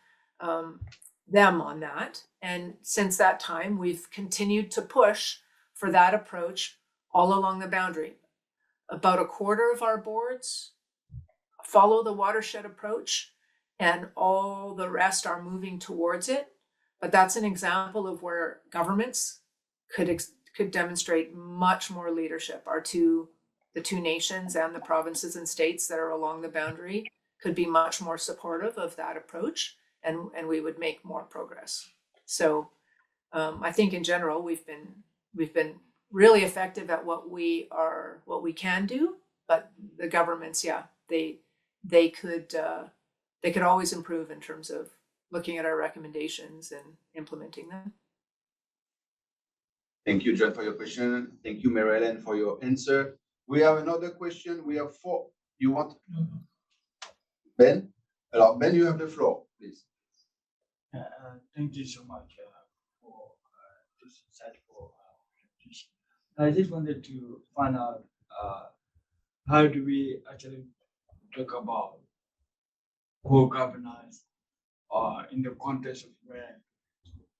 Speaker 5: them on that. And since that time, we've continued to push for that approach all along the boundary. About a quarter of our boards follow the watershed approach, and all the rest are moving towards it. But that's an example of where governments could demonstrate much more leadership. The two nations and the provinces and states that are along the boundary could be much more supportive of that approach, and we would make more progress. So I think in general we've been really effective at what we can do, but the governments, they could always improve in terms of looking at our recommendations and implementing them.
Speaker 2: Thank you, John, for your question. Thank you, Mary-Hélène, for your answer. We have another question. We have 4. You want? Ben? Alors, Ben, you have the floor, please.
Speaker 8: Thank you so much for this insightful presentation. I just wanted to find out how do we actually talk about co-governance in the context of where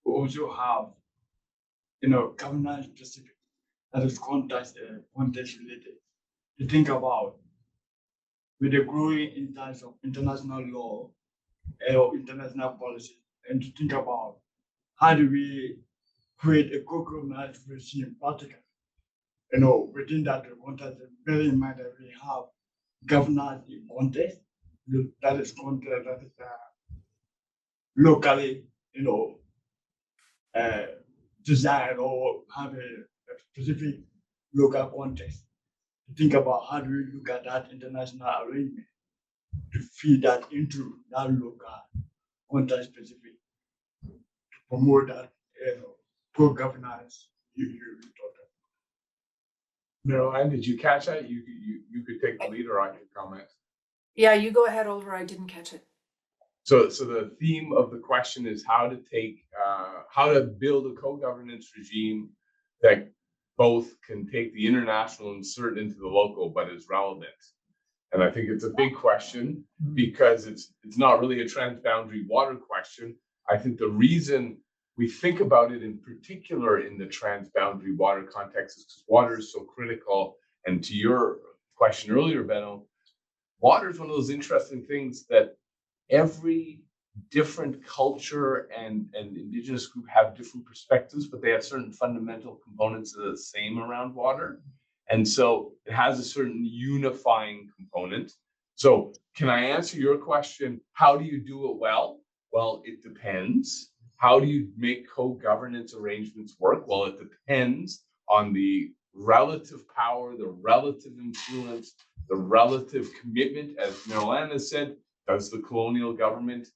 Speaker 8: we also have governance specific, that is context related, to think about with the growing instance of international law or international policy, and to think about how do we create a co-governance regime practically, within that context, bear in mind that we have governance in context, that is context that is locally, designed or have a specific local context. To think about how do we look at that international arrangement to feed that into that local context specific, to promote that pro-governance you talked about.
Speaker 1: No, did you catch that? You could take the lead, or I could comment.
Speaker 5: Yeah, you go ahead, Oliver. I didn't catch it.
Speaker 1: So the theme of the question is how to build a co-governance regime that both can take the international and insert into the local, but is relevant. And I think it's a big question because it's not really a transboundary water question. I think the reason we think about it in particular in the transboundary water context is because water is so critical. And to your question earlier, Benno, water is one of those interesting things that every different culture and indigenous group have different perspectives, but they have certain fundamental components that are the same around water. And so it has a certain unifying component. So can I answer your question? How do you do it well? Well, it depends. How do you make co-governance arrangements work? Well, it depends on the relative power, the relative influence, the relative commitment. As Mary-Hélène has said, does the colonial government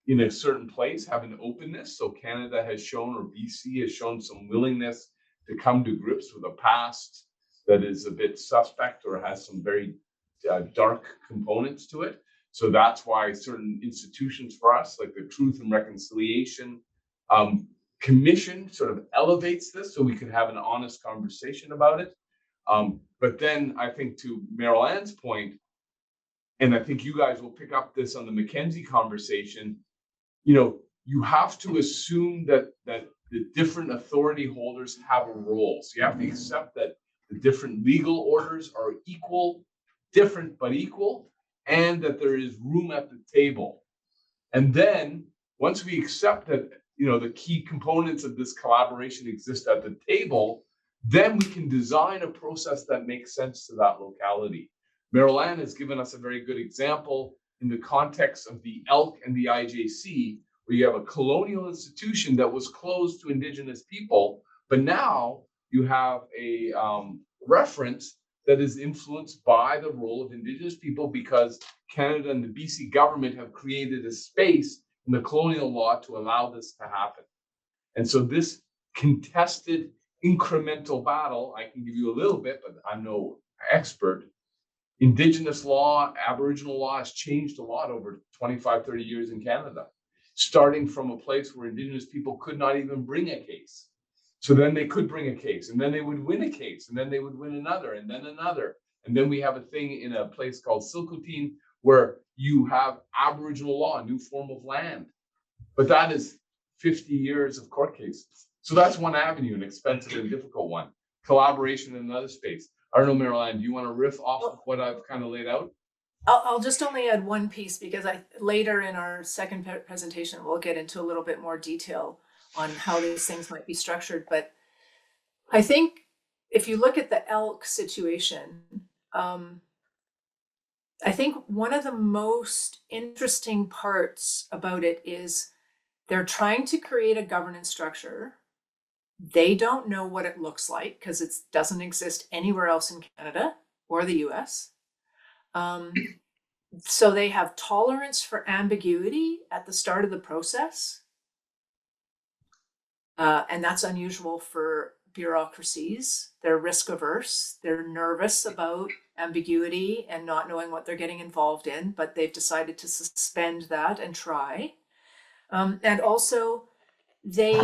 Speaker 1: in a certain place have an openness? So Canada has shown, or BC has shown, some willingness to come to grips with a past that is a bit suspect or has some very dark components to it. So that's why certain institutions for us, like the Truth and Reconciliation commission sort of elevates this so we could have an honest conversation about it. But then I think to Meryl Ann's point, and I think you guys will pick up this on the McKenzie conversation, you have to assume that the different authority holders have a role. So you have to accept that the different legal orders are equal, different but equal, and that there is room at the table. And then once we accept that, the key components of this collaboration exist at the table, then we can design a process that makes sense to that locality. Meryl Ann has given us a very good example in the context of the ELK and the IJC, where you have a colonial institution that was closed to Indigenous people, but now you have a reference that is influenced by the role of Indigenous people because Canada and the BC government have created a space in the colonial law to allow this to happen. And so this contested incremental battle, I can give you a little bit, but I'm no expert. Indigenous law, Aboriginal law has changed a lot over 25, 30 years in Canada, starting from a place where Indigenous people could not even bring a case. So then they could bring a case, and then they would win a case, and then they would win another, and then another. And then we have a thing in a place called Silcotin where you have Aboriginal law, a new form of land. But that is 50 years of court cases. So that's one avenue, an expensive and difficult one. Collaboration in another space. I don't know, Meryl Ann, do you want to riff off of what I've kind of laid out?
Speaker 5: I'll just only add one piece because later in our second presentation, we'll get into a little bit more detail on how these things might be structured. But I think if you look at the ELK situation, I think one of the most interesting parts about it is they're trying to create a governance structure. They don't know what it looks like because it doesn't exist anywhere else in Canada or the US. So they have tolerance for ambiguity at the start of the process. And that's unusual for bureaucracies. They're risk averse. They're nervous about ambiguity and not knowing what they're getting involved in, but they've decided to suspend that and try. And also, they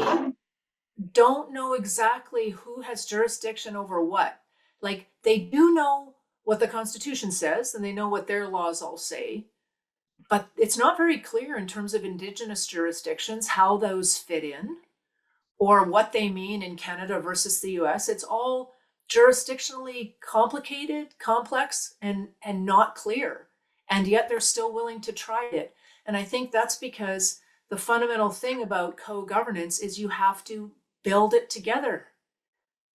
Speaker 5: don't know exactly who has jurisdiction over what. Like, they do know what the Constitution says, and they know what their laws all say, but it's not very clear in terms of Indigenous jurisdictions how those fit in or what they mean in Canada versus the US. It's all jurisdictionally complicated, complex, and not clear. And yet they're still willing to try it. And I think that's because the fundamental thing about co-governance is you have to build it together.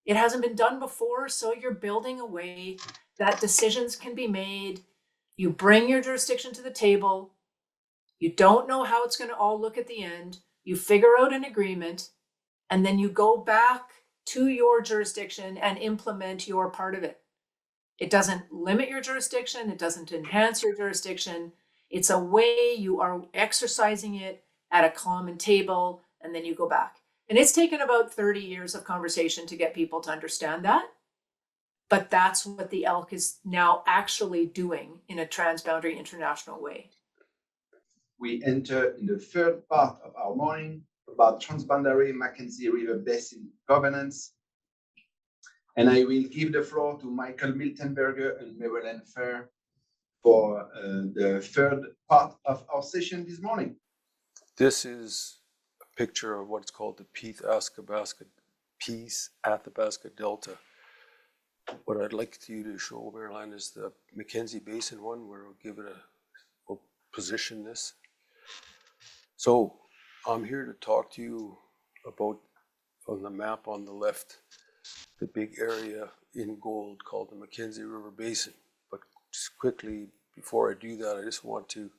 Speaker 5: It hasn't been done before, so you're building a way that decisions can be made. You bring your jurisdiction to the table. You don't know how it's going to all look at the end. You figure out an agreement, and then you go back to your jurisdiction and implement your part of it. It doesn't limit your jurisdiction. It doesn't enhance your jurisdiction. It's a way you are exercising it at a common table, and then you go back. And it's taken about 30 years of conversation to get people to understand that. But that's what the ELK is now actually doing in a transboundary international way.
Speaker 2: We enter in the third part of our morning about transboundary Mackenzie River Basin governance. And I will give the floor to Michael Miltenberger and Marilyn Fair for the third part of our session this morning.
Speaker 9: This is a picture of what's called the Peace Athabasca Delta. What I'd like you to show, Marilyn, is the Mackenzie Basin one, where we'll position this. So I'm here to talk to you about, on the map on the left, the big area in gold called the Mackenzie River Basin. But just quickly, before I do that, I just want to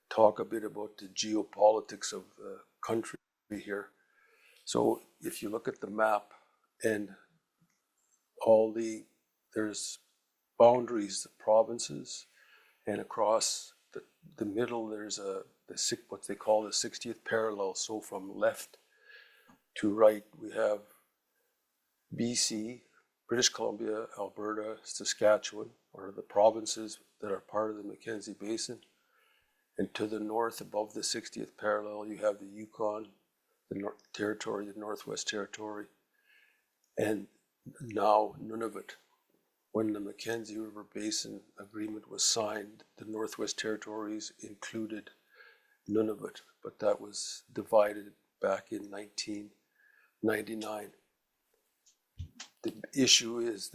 Speaker 9: talk a bit about the geopolitics of the country here. So if you look at the map and there's boundaries, the provinces, and across the middle there's what they call the 60th parallel. So from left to right we have BC, British Columbia, Alberta, Saskatchewan, or the provinces that are part of the Mackenzie Basin. And to the north above the 60th parallel you have the Yukon, the Northwest Territory, and now Nunavut. When the Mackenzie River Basin Agreement was signed, the Northwest Territories included Nunavut, but that was divided back in 1999. The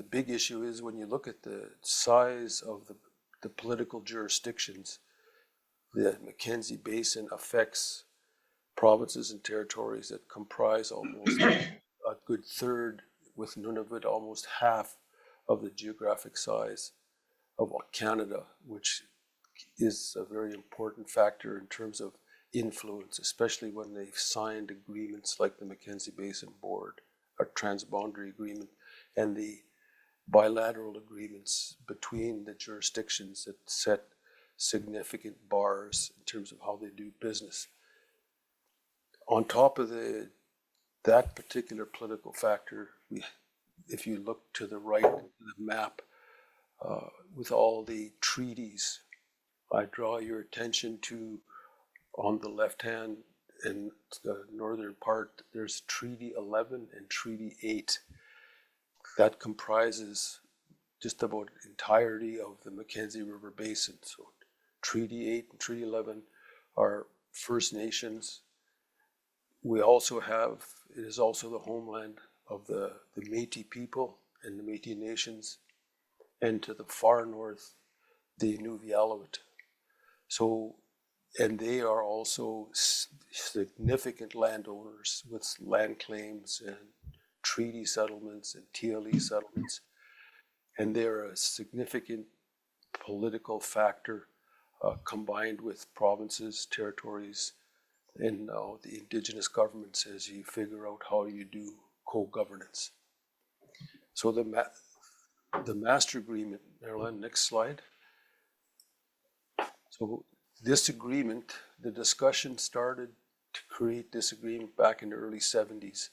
Speaker 9: big issue is when you look at the size of the political jurisdictions, the Mackenzie Basin affects provinces and territories that comprise almost a good third, with Nunavut almost half of the geographic size of Canada, which is a very important factor in terms of influence, especially when they've signed agreements like the Mackenzie Basin Board, or transboundary agreement, and the bilateral agreements between the jurisdictions that set significant bars in terms of how they do business. On top of that particular political factor, if you look to the right of the map, with all the treaties, I draw your attention to, on the left hand in the northern part, there's Treaty 11 and Treaty 8. That comprises just about entirety of the Mackenzie River Basin. So Treaty 8 and Treaty 11 are First Nations. We also have, it is also the homeland of the Métis people and the Métis Nations, and to the far north, the Inuvialuit. So, and they are also significant landowners with land claims and treaty settlements and TLE settlements. And they're a significant political factor combined with provinces, territories, and the indigenous governments as you figure out how you do co-governance. So the master agreement, Marilyn, next slide. So this agreement, the discussion started to create this agreement back in the early 70s,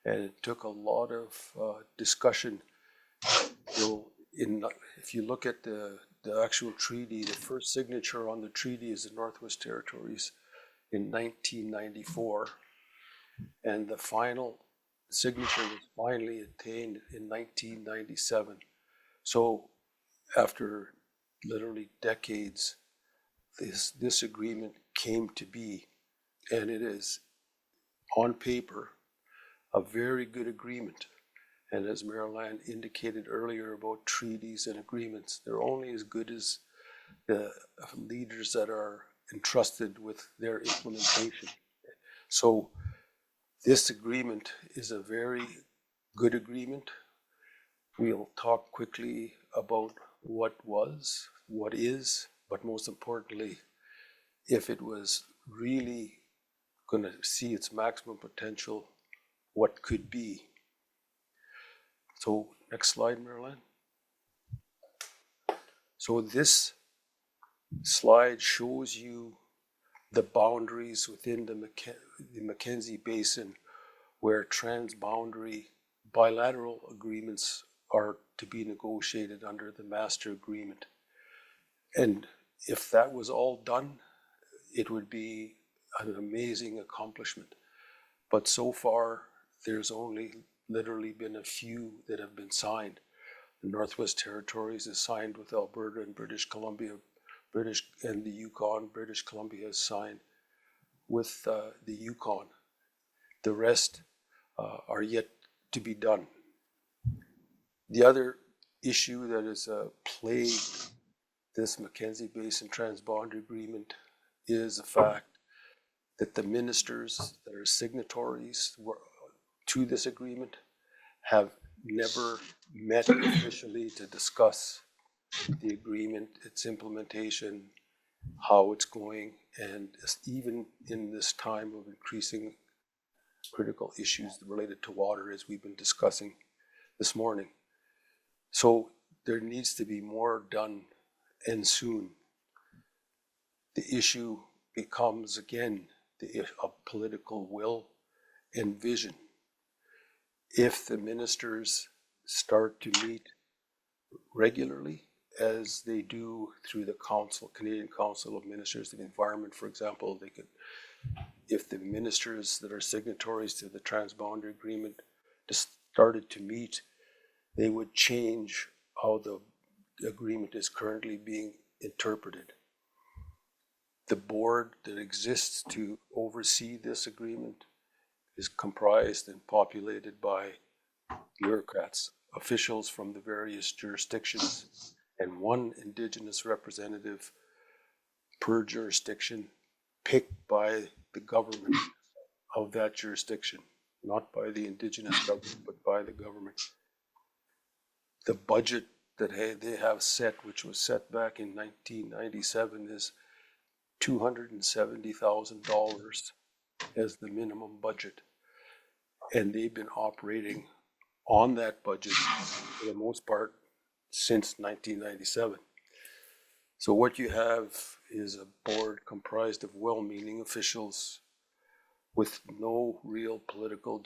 Speaker 9: and it took a lot of discussion. If you look at the actual treaty, the first signature on the treaty is the Northwest Territories in 1994, and the final signature was finally attained in 1997. So after literally decades, this agreement came to be, and it is on paper a very good agreement. And as Marilyn indicated earlier about treaties and agreements, they're only as good as the leaders that are entrusted with their implementation. So this agreement is a very good agreement. We'll talk quickly about what was, what is, but most importantly, if it was really going to see its maximum potential, what could be. So next slide, Marilyn. So this slide shows you the boundaries within the Mackenzie Basin where transboundary bilateral agreements are to be negotiated under the master agreement. And if that was all done, it would be an amazing accomplishment. But so far, there's only literally been a few that have been signed. The Northwest Territories is signed with Alberta and British Columbia, and the Yukon. British Columbia is signed with the Yukon. The rest are yet to be done. The other issue that has plagued this Mackenzie Basin Transboundary Agreement is the fact that the ministers that are signatories to this agreement have never met officially to discuss the agreement, its implementation, how it's going, and even in this time of increasing critical issues related to water, as we've been discussing this morning. So there needs to be more done, and soon. The issue becomes again of political will and vision. If the ministers start to meet regularly as they do through the Council, Canadian Council of Ministers of Environment, for example. They could, if the ministers that are signatories to the Transboundary Agreement just started to meet, they would change how the agreement is currently being interpreted. The board that exists to oversee this agreement is comprised and populated by bureaucrats, officials from the various jurisdictions, and one Indigenous representative per jurisdiction picked by the government of that jurisdiction, not by the Indigenous government, but by the government. The budget that they have set, which was set back in 1997, is $270,000 as the minimum budget. And they've been operating on that budget for the most part since 1997. So what you have is a board comprised of well-meaning officials with no real political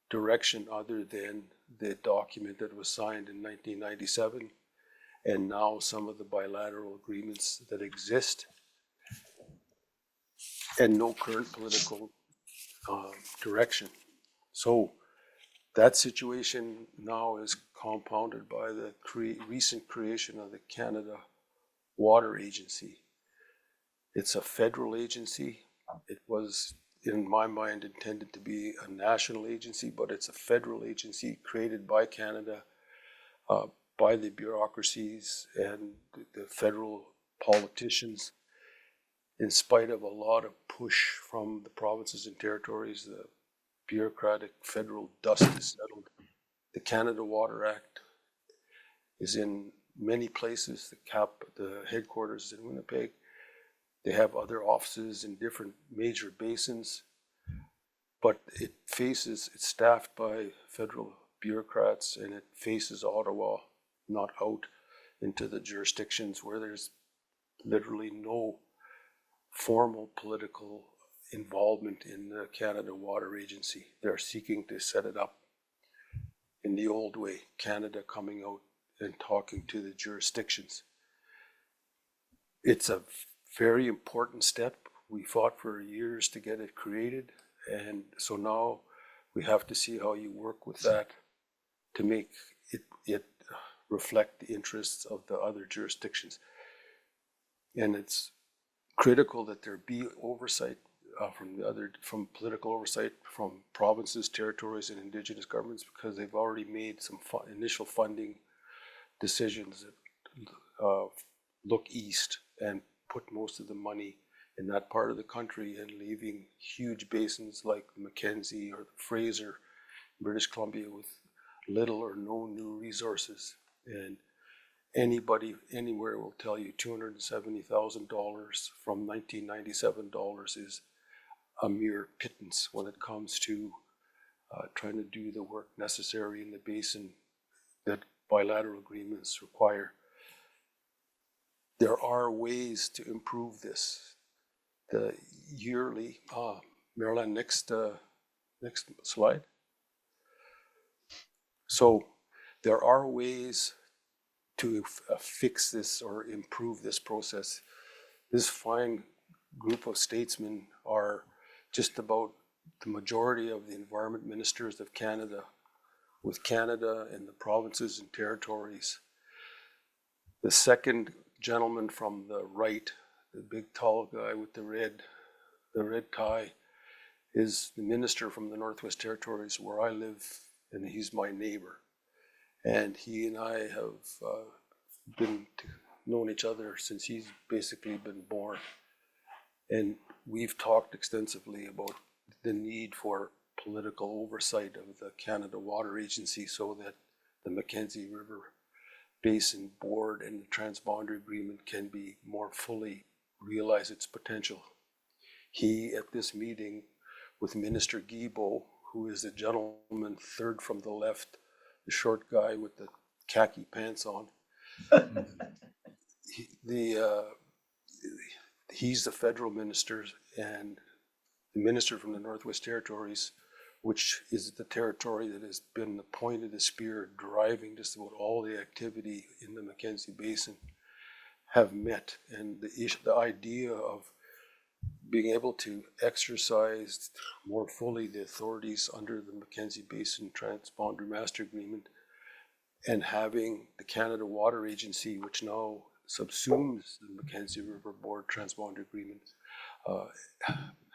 Speaker 9: direction other than the document that was signed in 1997 and now some of the bilateral agreements that exist, and no current political direction. So that situation now is compounded by the recent creation of the Canada Water Agency. It's a federal agency. It was, in my mind, intended to be a national agency, but it's a federal agency created by Canada, by the bureaucracies and the federal politicians. In spite of a lot of push from the provinces and territories, the bureaucratic federal dust is settled. The Canada Water Act is in many places. The headquarters is in Winnipeg. They have other offices in different major basins, but it's staffed by federal bureaucrats, and it faces Ottawa, not out into the jurisdictions where there's literally no formal political involvement in the Canada Water Agency. They're seeking to set it up in the old way, Canada coming out and talking to the jurisdictions. It's a very important step. We fought for years to get it created, and so now we have to see how you work with that to make it reflect the interests of the other jurisdictions. And it's critical that there be oversight from political oversight from provinces, territories, and Indigenous governments, because they've already made some initial funding decisions that look east and put most of the money in that part of the country and leaving huge basins like the Mackenzie or the Fraser, British Columbia, with little or no new resources. And anybody anywhere will tell you $270,000 from 1997 dollars is a mere pittance when it comes to trying to do the work necessary in the basin that bilateral agreements require. There are ways to improve this. The yearly, Marilyn, next slide. So there are ways to fix this or improve this process. This fine group of statesmen are just about the majority of the environment ministers of Canada, with Canada and the provinces and territories. The second gentleman from the right, the big tall guy with the red tie, is the minister from the Northwest Territories where I live, and he's my neighbor. And he and I have known each other since he's basically been born. And we've talked extensively about the need for political oversight of the Canada Water Agency so that the Mackenzie River Basin Board and the Transboundary Agreement can be more fully realize its potential. He, at this meeting with Minister Guilbeault, who is the gentleman third from the left, the short guy with the khaki pants on, he's the federal minister, and the minister from the Northwest Territories which is the territory that has been the point of the spear driving just about all the activity in the Mackenzie Basin, have met. And the idea of being able to exercise more fully the authorities under the Mackenzie Basin Transponder Master Agreement, and having the Canada Water Agency, which now subsumes the Mackenzie River Board Transponder Agreement,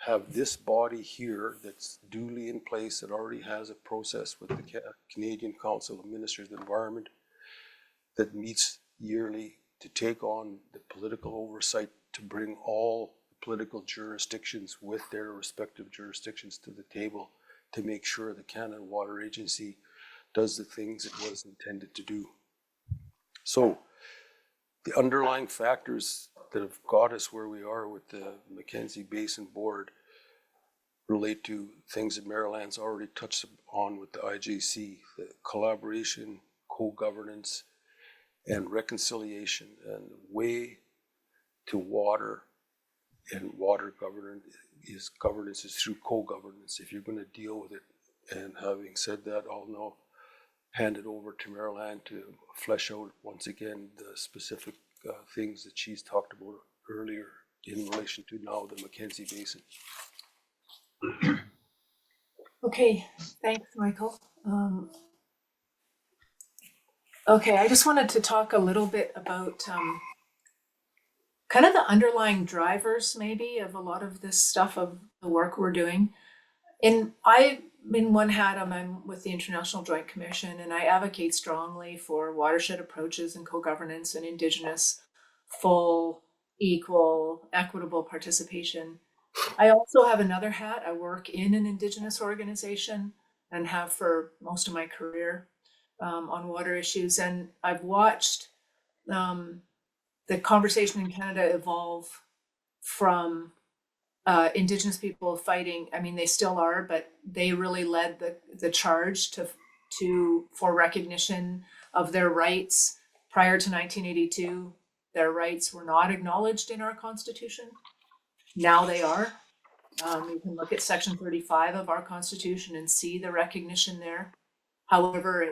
Speaker 9: have this body here that's duly in place, that already has a process with the Canadian Council of Ministers of Environment that meets yearly to take on the political oversight to bring all political jurisdictions with their respective jurisdictions to the table to make sure the Canada Water Agency does the things it was intended to do. So the underlying factors that have got us where we are with the Mackenzie Basin Board relate to things that Maryland's already touched on with the IJC, the collaboration, co-governance, and reconciliation. And the way to water and water governance is through co-governance if you're going to deal with it. And having said that, I'll now hand it over to Maryland to flesh out once again the specific things that she's talked about earlier in relation to now the Mackenzie Basin.
Speaker 5: Okay, thanks, Michael. Okay, I just wanted to talk a little bit about kind of the underlying drivers maybe of a lot of this stuff, of the work we're doing. In one hat, I'm with the International Joint Commission, and I advocate strongly for watershed approaches and co-governance and Indigenous full, equal, equitable participation. I also have another hat. I work in an Indigenous organization and have for most of my career on water issues. And I've watched the conversation in Canada evolve from Indigenous people fighting. I mean, they still are, but they really led the charge for recognition of their rights. Prior to 1982, their rights were not acknowledged in our Constitution. Now they are. You can look at Section 35 of our Constitution and see the recognition there. However,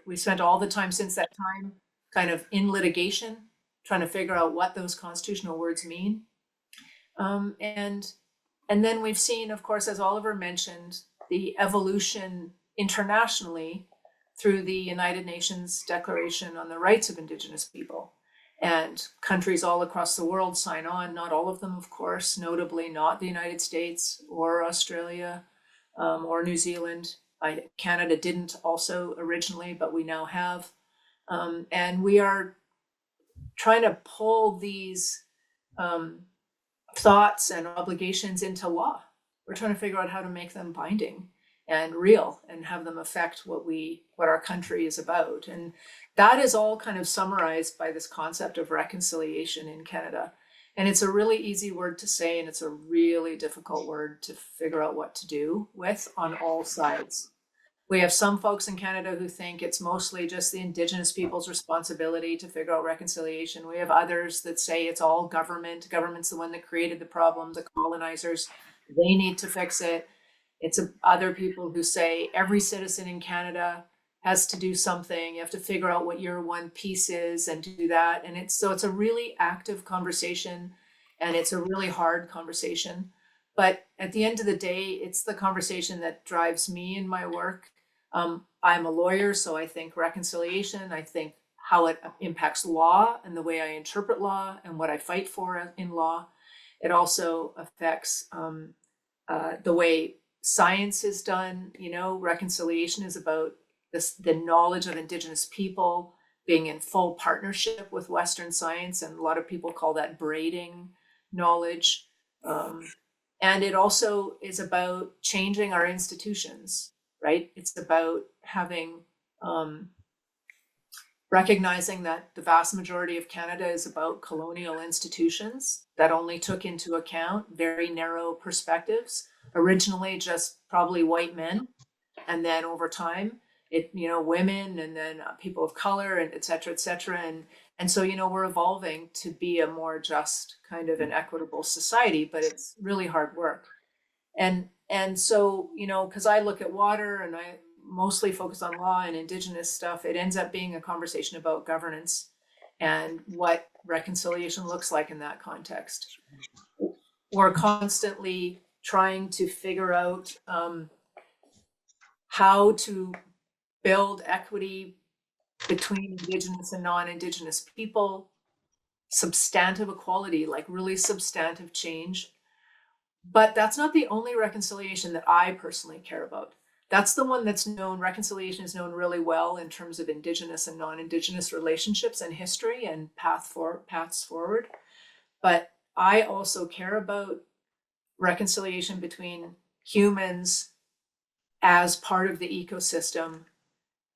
Speaker 5: we spent all the time since that time kind of in litigation, trying to figure out what those constitutional words mean. And then we've seen, of course, as Oliver mentioned, the evolution internationally through the United Nations Declaration on the Rights of Indigenous People. And countries all across the world sign on, not all of them, of course, notably not the United States or Australia or New Zealand. Canada didn't also originally, but we now have. And we are trying to pull these thoughts and obligations into law. We're trying to figure out how to make them binding and real and have them affect what our country is about. And that is all kind of summarized by this concept of reconciliation in Canada. And it's a really easy word to say, and it's a really difficult word to figure out what to do with on all sides. We have some folks in Canada who think it's mostly just the Indigenous people's responsibility to figure out reconciliation. We have others that say it's all government. Government's the one that created the problem, the colonizers. They need to fix it. It's other people who say every citizen in Canada has to do something. You have to figure out what your one piece is and do that. And it's a really active conversation, and it's a really hard conversation. But at the end of the day, it's the conversation that drives me in my work. I'm a lawyer, so I think reconciliation, I think how it impacts law and the way I interpret law and what I fight for in law. It also affects the way science is done. Reconciliation is about the knowledge of Indigenous people being in full partnership with Western science, and a lot of people call that braiding knowledge. And it also is about changing our institutions, right? It's about having recognizing that the vast majority of Canada is about colonial institutions that only took into account very narrow perspectives, originally just probably white men, and then over time women, and then people of color, and et cetera, and so we're evolving to be a more just kind of an equitable society, but it's really hard work. And And so, you know, because I look at water and I mostly focus on law and indigenous stuff, it ends up being a conversation about governance and what reconciliation looks like in that context. We're constantly trying to figure out how to build equity between Indigenous and non-Indigenous people, substantive equality, like really substantive change. But that's not the only reconciliation that I personally care about. That's the one that's known, reconciliation is known really well in terms of Indigenous and non-Indigenous relationships and history and paths forward. But I also care about reconciliation between humans as part of the ecosystem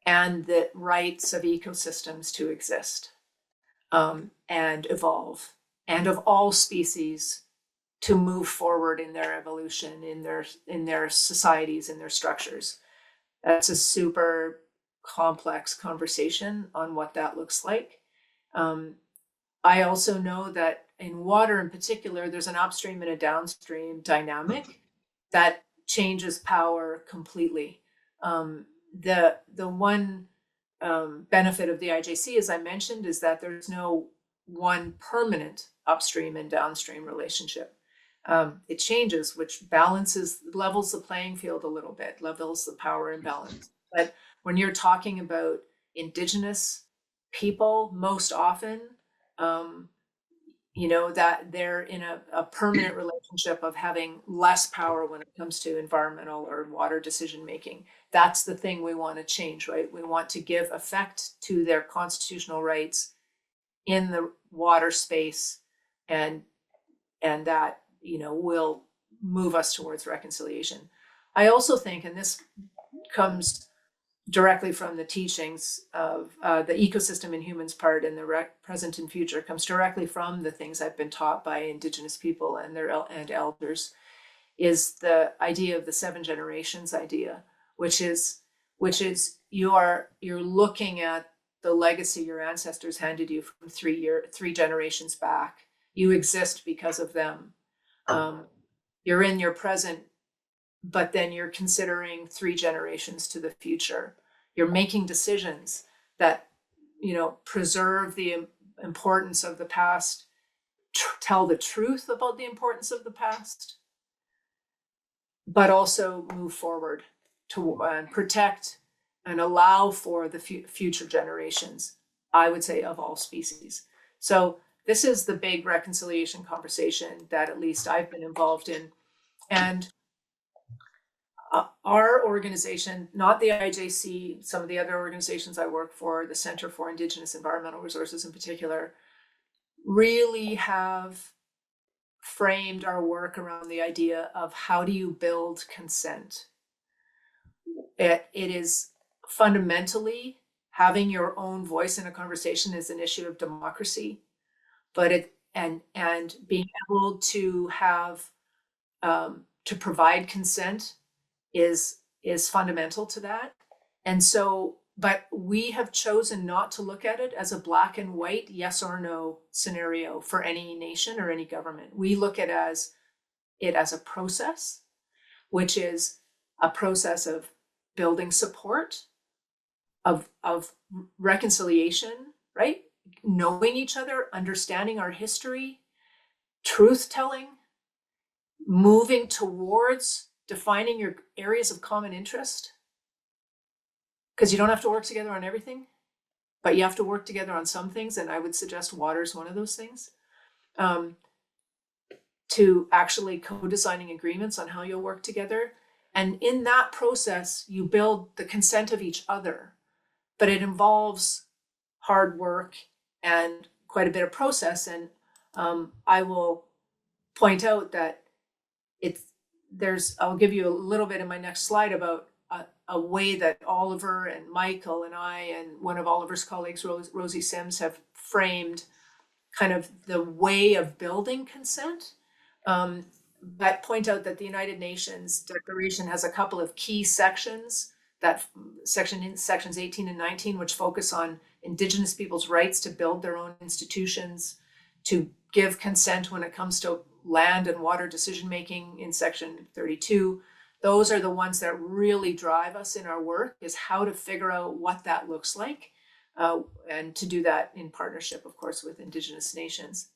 Speaker 5: and the rights of ecosystems to exist and evolve, and of all species to move forward in their evolution, in their societies, in their structures. That's a super complex conversation on what that looks like. I also know that in water in particular, there's an upstream and a downstream dynamic that changes power completely. The one benefit of the IJC, as I mentioned, is that there's no one permanent upstream and downstream relationship. It changes, which levels the playing field a little bit, levels the power imbalance. But when you're talking about Indigenous people, most often, you know, that they're in a permanent relationship of having less power when it comes to environmental or water decision making. That's the thing we want to change, right? We want to give effect to their constitutional rights in the water space, and that, you know, will move us towards reconciliation. I also think, and this comes directly from the teachings of the ecosystem in humans part and the present and future, comes directly from the things I've been taught by Indigenous people and their elders, is the idea of the 7 generations idea, which is you're looking at the legacy your ancestors handed you from 3 generations back. You exist because of them. You're in your present, but then you're considering 3 generations to the future. You're making decisions that, you know, preserve the importance of the past, tell the truth about the importance of the past, but also move forward to protect and allow for the future generations, I would say, of all species. So this is the big reconciliation conversation that at least I've been involved in. And our organization, not the IJC, some of the other organizations I work for, the Center for Indigenous Environmental Resources in particular, really have framed our work around the idea of how do you build consent. It is fundamentally having your own voice in a conversation is an issue of democracy, but and being able to have to provide consent is fundamental to that. And so, but we have chosen not to look at it as a black and white yes or no scenario for any nation or any government. We look at it as a process, which is a process of building support, of reconciliation, right? Knowing each other, understanding our history, truth telling, moving towards defining your areas of common interest, because you don't have to work together on everything, but you have to work together on some things, and I would suggest water is one of those things. To actually co-designing agreements on how you'll work together. And in that process, you build the consent of each other, but it involves hard work and quite a bit of process. And I will point out that I'll give you a little bit in my next slide about a way that Oliver and Michael and I and one of Oliver's colleagues, Rosie Sims, have framed kind of the way of building consent. But point out that the United Nations Declaration has a couple of key sections, sections 18 and 19, which focus on Indigenous people's rights to build their own institutions, to give consent when it comes to land and water decision making in section 32, those are the ones that really drive us in our work, is how to figure out what that looks like, and to do that in partnership, of course, with Indigenous nations.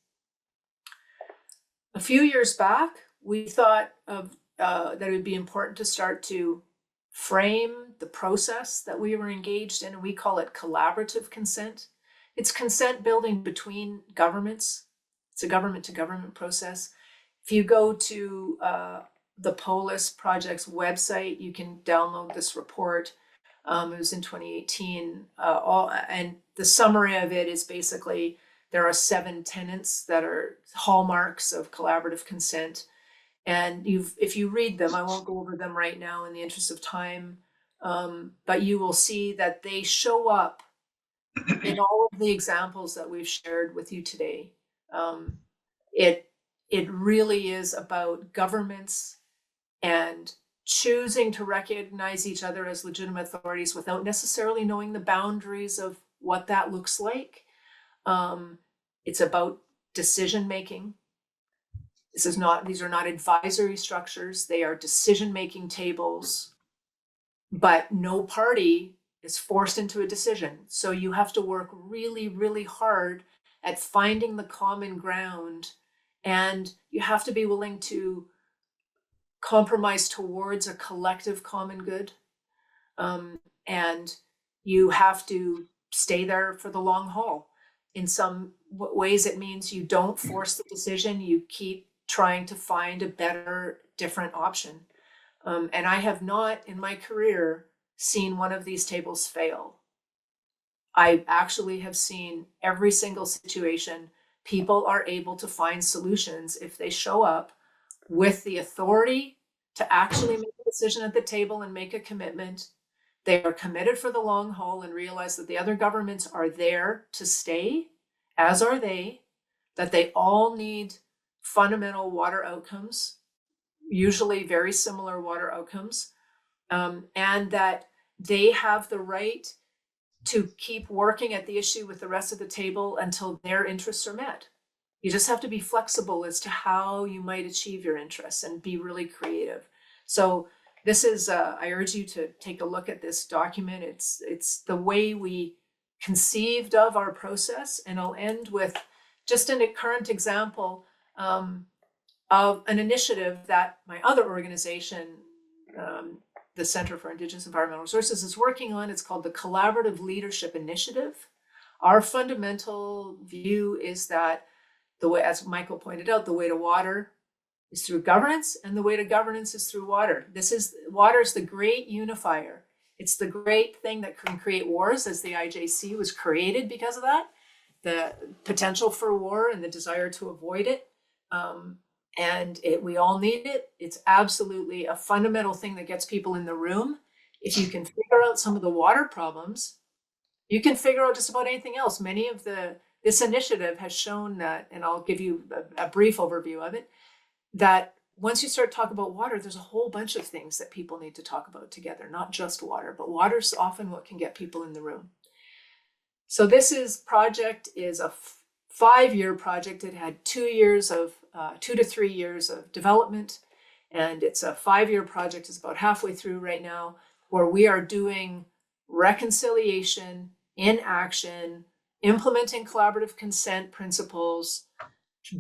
Speaker 5: A few years back, we thought of that it would be important to start to frame the process that we were engaged in, and we call it collaborative consent. It's consent building between governments. It's a government to government process. If you go to the Polis Project's website, you can download this report. It was in 2018. And the summary of it is basically there are 7 tenets that are hallmarks of collaborative consent. And if you read them, I won't go over them right now in the interest of time, but you will see that they show up in all of the examples that we've shared with you today. It really is about governments and choosing to recognize each other as legitimate authorities without necessarily knowing the boundaries of what that looks like. It's about decision making. These are not advisory structures, they are decision-making tables, but no party is forced into a decision. So you have to work really, really hard at finding the common ground, and you have to be willing to compromise towards a collective common good. And you have to stay there for the long haul. In some ways, it means you don't force the decision, you keep trying to find a better, different option. And I have not in my career seen one of these tables fail. I actually have seen every single situation, people are able to find solutions if they show up with the authority to actually make a decision at the table and make a commitment. They are committed for the long haul and realize that the other governments are there to stay, as are they, that they all need fundamental water outcomes, usually very similar water outcomes, and that they have the right to keep working at the issue with the rest of the table until their interests are met. You just have to be flexible as to how you might achieve your interests and be really creative. So this is, I urge you to take a look at this document. It's the way we conceived of our process. And I'll end with just a current example of an initiative that my other organization, the Center for Indigenous Environmental Resources, is working on. It's called the Collaborative Leadership Initiative. Our fundamental view is that the way, as Michael pointed out, the way to water is through governance, and the way to governance is through water. Water is the great unifier. It's the great thing that can create wars, as the IJC was created because of that, the potential for war and the desire to avoid it. We all need it. It's absolutely a fundamental thing that gets people in the room. If you can figure out some of the water problems, you can figure out just about anything else. This initiative has shown that, and I'll give you a brief overview of it, that once you start talking about water, there's a whole bunch of things that people need to talk about together, not just water, but water's often what can get people in the room. So this project is a 5-year project. It had 2 to 3 years of development, and it's a 5-year project. It's about halfway through right now, where we are doing reconciliation in action, implementing collaborative consent principles,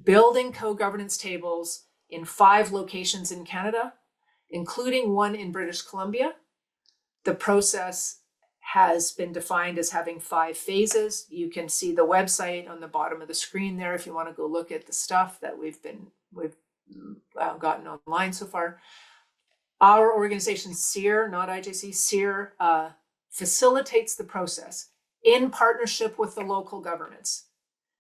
Speaker 5: building co-governance tables in 5 locations in Canada, including one in British Columbia. The process has been defined as having 5 phases. You can see the website on the bottom of the screen there if you want to go look at the stuff that we've gotten online so far. Our organization, SEER, not IJC, SEER, facilitates the process in partnership with the local governments.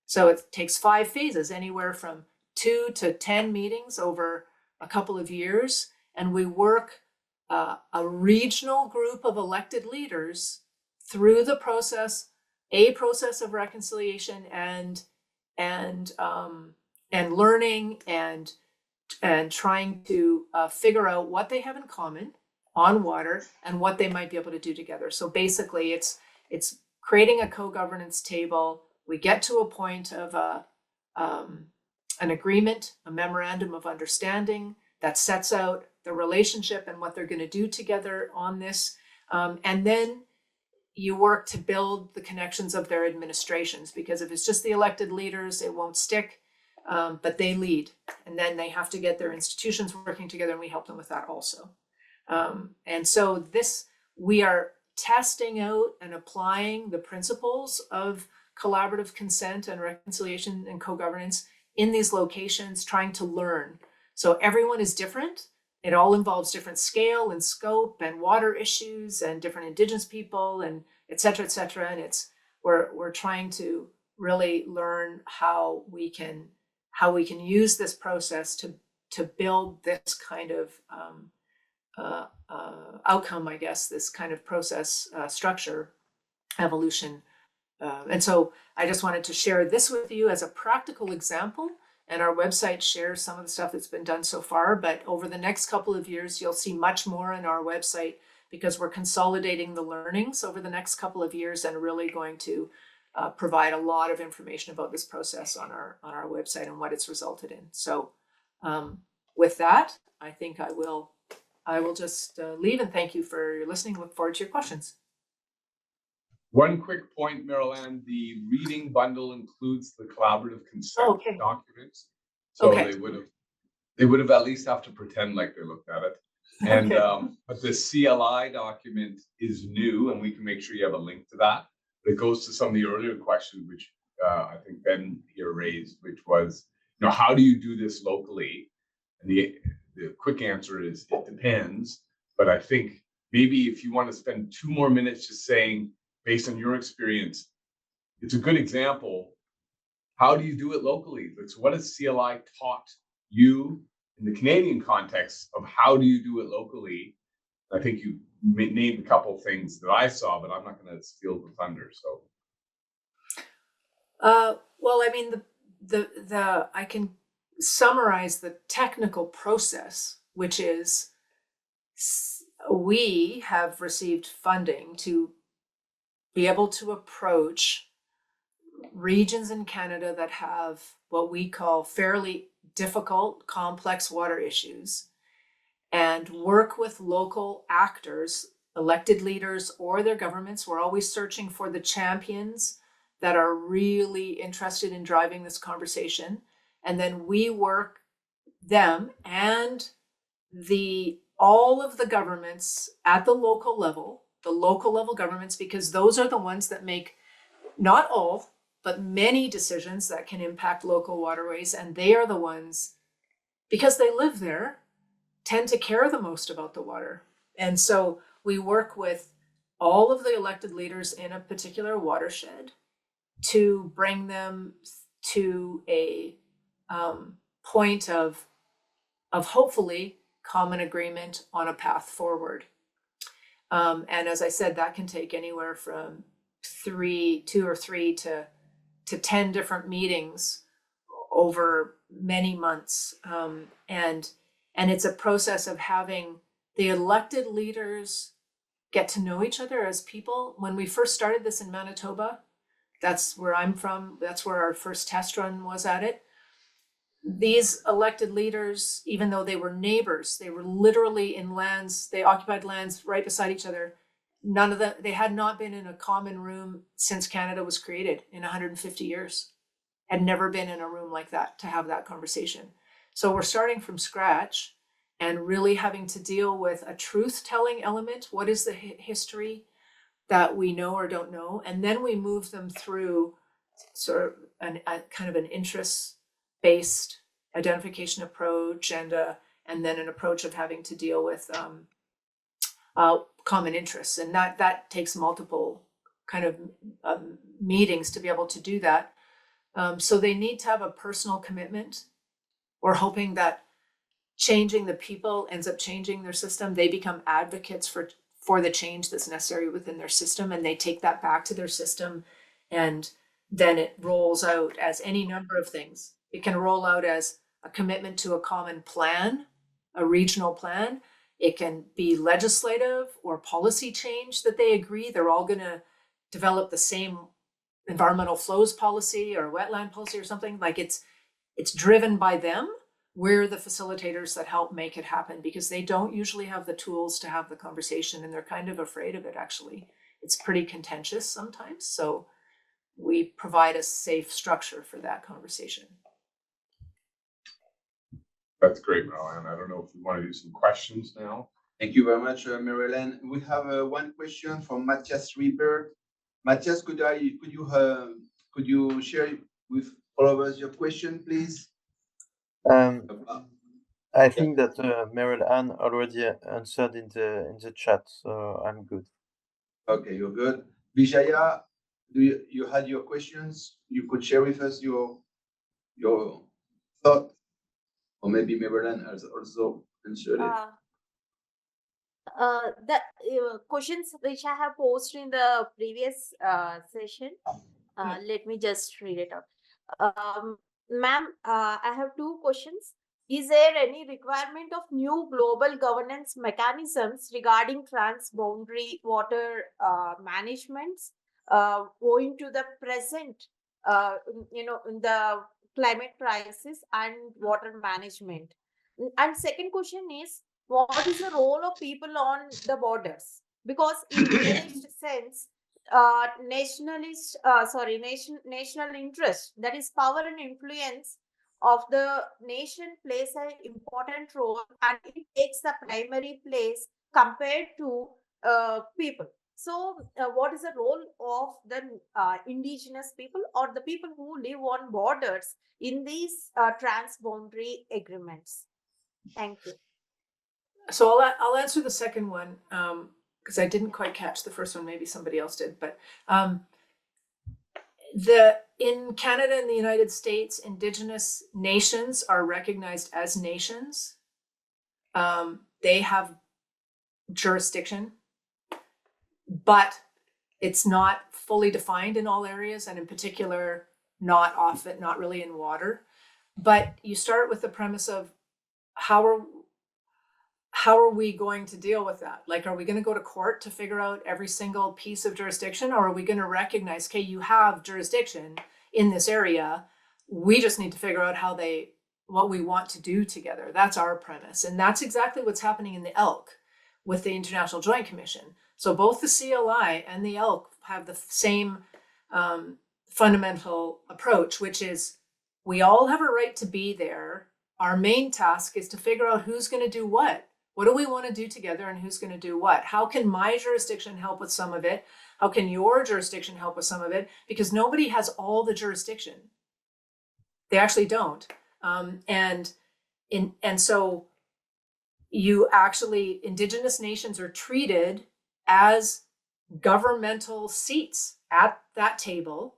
Speaker 5: So it takes 5 phases, anywhere from 2 to 10 meetings over a couple of years, and we work a regional group of elected leaders through the process, a process of reconciliation and learning and trying to figure out what they have in common on water and what they might be able to do together. So basically, it's creating a co-governance table. We get to a point of an agreement, a memorandum of understanding that sets out the the relationship and what they're going to do together on this. And then you work to build the connections of their administrations, because if it's just the elected leaders, it won't stick, but they lead. And then they have to get their institutions working together, and we help them with that also. And so we are testing out and applying the principles of collaborative consent and reconciliation and co-governance in these locations, trying to learn. So everyone is different. It all involves different scale and scope and water issues and different indigenous people and et cetera, et cetera. And we're trying to really learn how we can use this process to build this kind of outcome, I guess, this kind of process structure, evolution. And so I just wanted to share this with you as a practical example. And our website shares some of the stuff that's been done so far. But over the next couple of years, you'll see much more on our website, because we're consolidating the learnings over the next couple of years and really going to provide a lot of information about this process on our website and what it's resulted in. So with that, I think I will just leave, and thank you for your listening. Look forward to your questions.
Speaker 1: One quick point, Marilyn, the reading bundle includes the collaborative consent documents. So they would have at least have to pretend like they looked at it. And but the CLI document is new, and we can make sure you have a link to that. But it goes to some of the earlier questions, which I think Ben here raised, which was, how do you do this locally? And the quick answer is it depends. But I think maybe if you want to spend 2 more minutes just saying, based on your experience, it's a good example. How do you do it locally? So what has CLI taught you in the Canadian context of how do you do it locally? I think you named a couple of things that I saw, but I'm not going to steal the thunder. So,
Speaker 5: well, I mean, I can summarize the technical process, which is we have received funding to be able to approach regions in Canada that have what we call fairly difficult, complex water issues, and work with local actors, elected leaders or their governments. We're always searching for the champions that are really interested in driving this conversation. And then we work them and all of the governments at the local level governments, because those are the ones that make not all, but many decisions that can impact local waterways. And they are the ones, because they live there, tend to care the most about the water. And so we work with all of the elected leaders in a particular watershed to bring them to a point of hopefully common agreement on a path forward. And as I said, that can take anywhere from 2 or 3 to 10 different meetings over many months. And it's a process of having the elected leaders get to know each other as people. When we first started this in Manitoba, that's where I'm from, that's where our first test run was at it. These elected leaders, even though they were neighbors, they were literally in lands, they occupied lands right beside each other. None of them, they had not been in a common room since Canada was created in 150 years. Had never been in a room like that to have that conversation. So we're starting from scratch and really having to deal with a truth-telling element. What is the history that we know or don't know? And then we move them through sort of a kind of an interest-based identification approach, and then an approach of having to deal with common interests. And that takes multiple kind of meetings to be able to do that. So they need to have a personal commitment. We're hoping that changing the people ends up changing their system. They become advocates for the change that's necessary within their system, and they take that back to their system, and then it rolls out as any number of things. It can roll out as a commitment to a common plan, a regional plan. It can be legislative or policy change that they agree. They're all going to develop the same environmental flows policy or wetland policy or something. Like it's driven by them we're the facilitators that help make it happen, because they don't usually have the tools to have the conversation, and they're kind of afraid of it, actually. It's pretty contentious sometimes. So we provide a safe structure for that conversation.
Speaker 1: That's great, Marilyn. I don't know if we want to do some questions now.
Speaker 2: Thank you very much, Marilyn. We have one question from Matthias Reaper. Matthias, could you share with all of us your question, please?
Speaker 10: I think that Meryl-Anne already answered in the chat, so I'm good.
Speaker 2: Okay, you're good. Vijaya, you had your questions? You could share with us your thought, or maybe Meryl-Anne has also answered it.
Speaker 4: The questions which I have posed in the previous session, let me just read it out. Ma'am, I have two questions. Is there any requirement of new global governance mechanisms regarding transboundary water managements owing to the present, in the climate crisis and water management? And second question is, what is the role of people on the borders? Because in realized sense, national interest, that is power and influence of the nation, plays an important role, and it takes the primary place compared to people. So what is the role of the indigenous people or the people who live on borders in these transboundary agreements? Thank you.
Speaker 5: So I'll answer the second one, because I didn't quite catch the first one. Maybe somebody else did. But in Canada and the United States, Indigenous nations are recognized as nations. They have jurisdiction, but it's not fully defined in all areas, and in particular, not really in water. But you start with the premise of how are we going to deal with that? Like, are we going to go to court to figure out every single piece of jurisdiction? Or are we going to recognize, okay, you have jurisdiction in this area. We just need to figure out what we want to do together. That's our premise. And that's exactly what's happening in the ELK with the International Joint Commission. So both the CLI and the ELK have the same fundamental approach, which is we all have a right to be there. Our main task is to figure out who's going to do what. What do we want to do together, and who's going to do what? How can my jurisdiction help with some of it? How can your jurisdiction help with some of it? Because nobody has all the jurisdiction. They actually don't. And so Indigenous nations are treated as governmental seats at that table,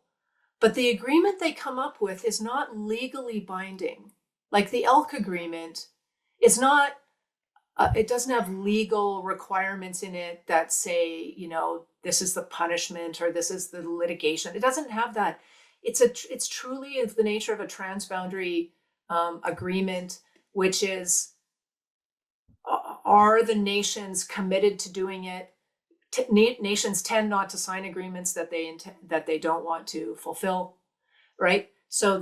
Speaker 5: but the agreement they come up with is not legally binding. Like the ELK agreement is not, it doesn't have legal requirements in it that say, this is the punishment or this is the litigation. It doesn't have that. It's truly of the nature of a transboundary agreement, which is, are the nations committed to doing it? Nations tend not to sign agreements that they don't want to fulfill, right? So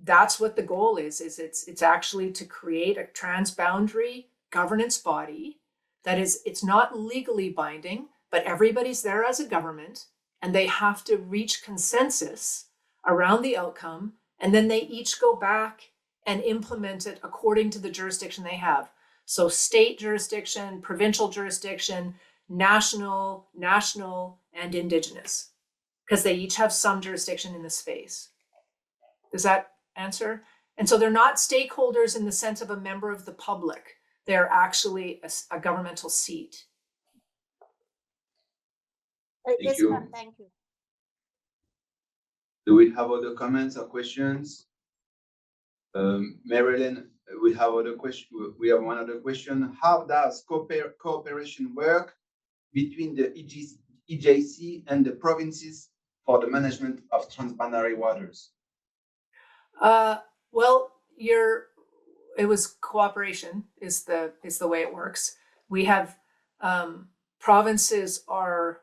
Speaker 5: that's what the goal is it's actually to create a transboundary governance body that is, it's not legally binding, but everybody's there as a government, and they have to reach consensus around the outcome, and then they each go back and implement it according to the jurisdiction they have. So state jurisdiction, provincial jurisdiction, national, and Indigenous, because they each have some jurisdiction in the space. Does that answer? And so they're not stakeholders in the sense of a member of the public. They're actually a governmental seat.
Speaker 4: Yes, ma'am. Thank you.
Speaker 2: Do we have other comments or questions? Marilyn, we have one other question. How does cooperation work between the EJC and the provinces for the management of transboundary waters?
Speaker 5: Well, it was cooperation is the way it works. We have provinces are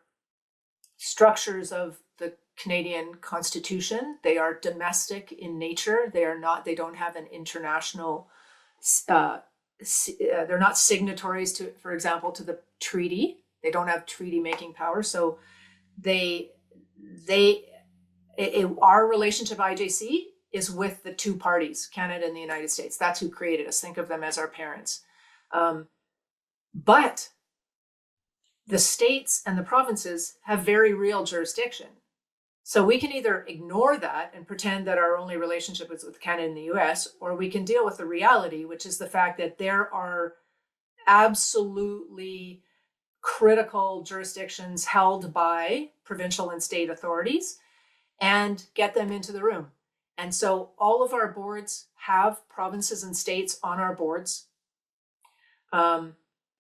Speaker 5: structures of the Canadian Constitution. They are domestic in nature. They don't have an international they're not signatories to, for example, to the treaty. They don't have treaty making power. So our relationship IJC is with the two parties, Canada and the United States. That's who created us. Think of them as our parents. But the states and the provinces have very real jurisdiction. So we can either ignore that and pretend that our only relationship is with Canada and the US, or we can deal with the reality, which is the fact that there are absolutely critical jurisdictions held by provincial and state authorities, and get them into the room. And so all of our boards have provinces and states on our boards,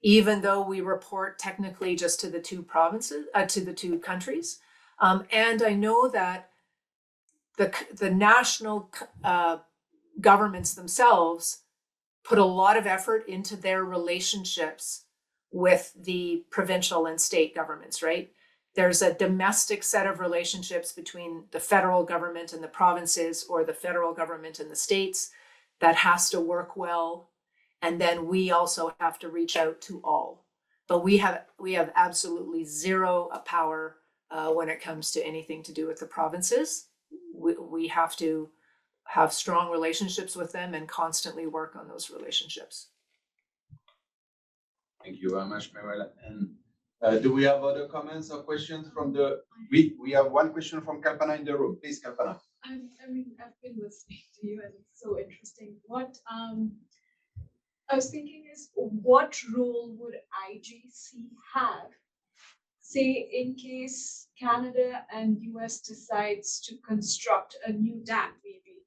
Speaker 5: even though we report technically just to the two provinces, to the two countries. And I know that the national governments themselves put a lot of effort into their relationships with the provincial and state governments, right? There's a domestic set of relationships between the federal government and the provinces, or the federal government and the states, that has to work well. And then we also have to reach out to all. But we have absolutely zero power when it comes to anything to do with the provinces. We have to have strong relationships with them and constantly work on those relationships.
Speaker 2: Thank you very much, Mirella. And do we have other comments or questions from the? We have one question from Kalpana in the room. Please, Kalpana.
Speaker 11: I mean, I've been listening to you, and it's so interesting. What I was thinking is, what role would IGC have, say, in case Canada and US decides to construct a new dam, maybe?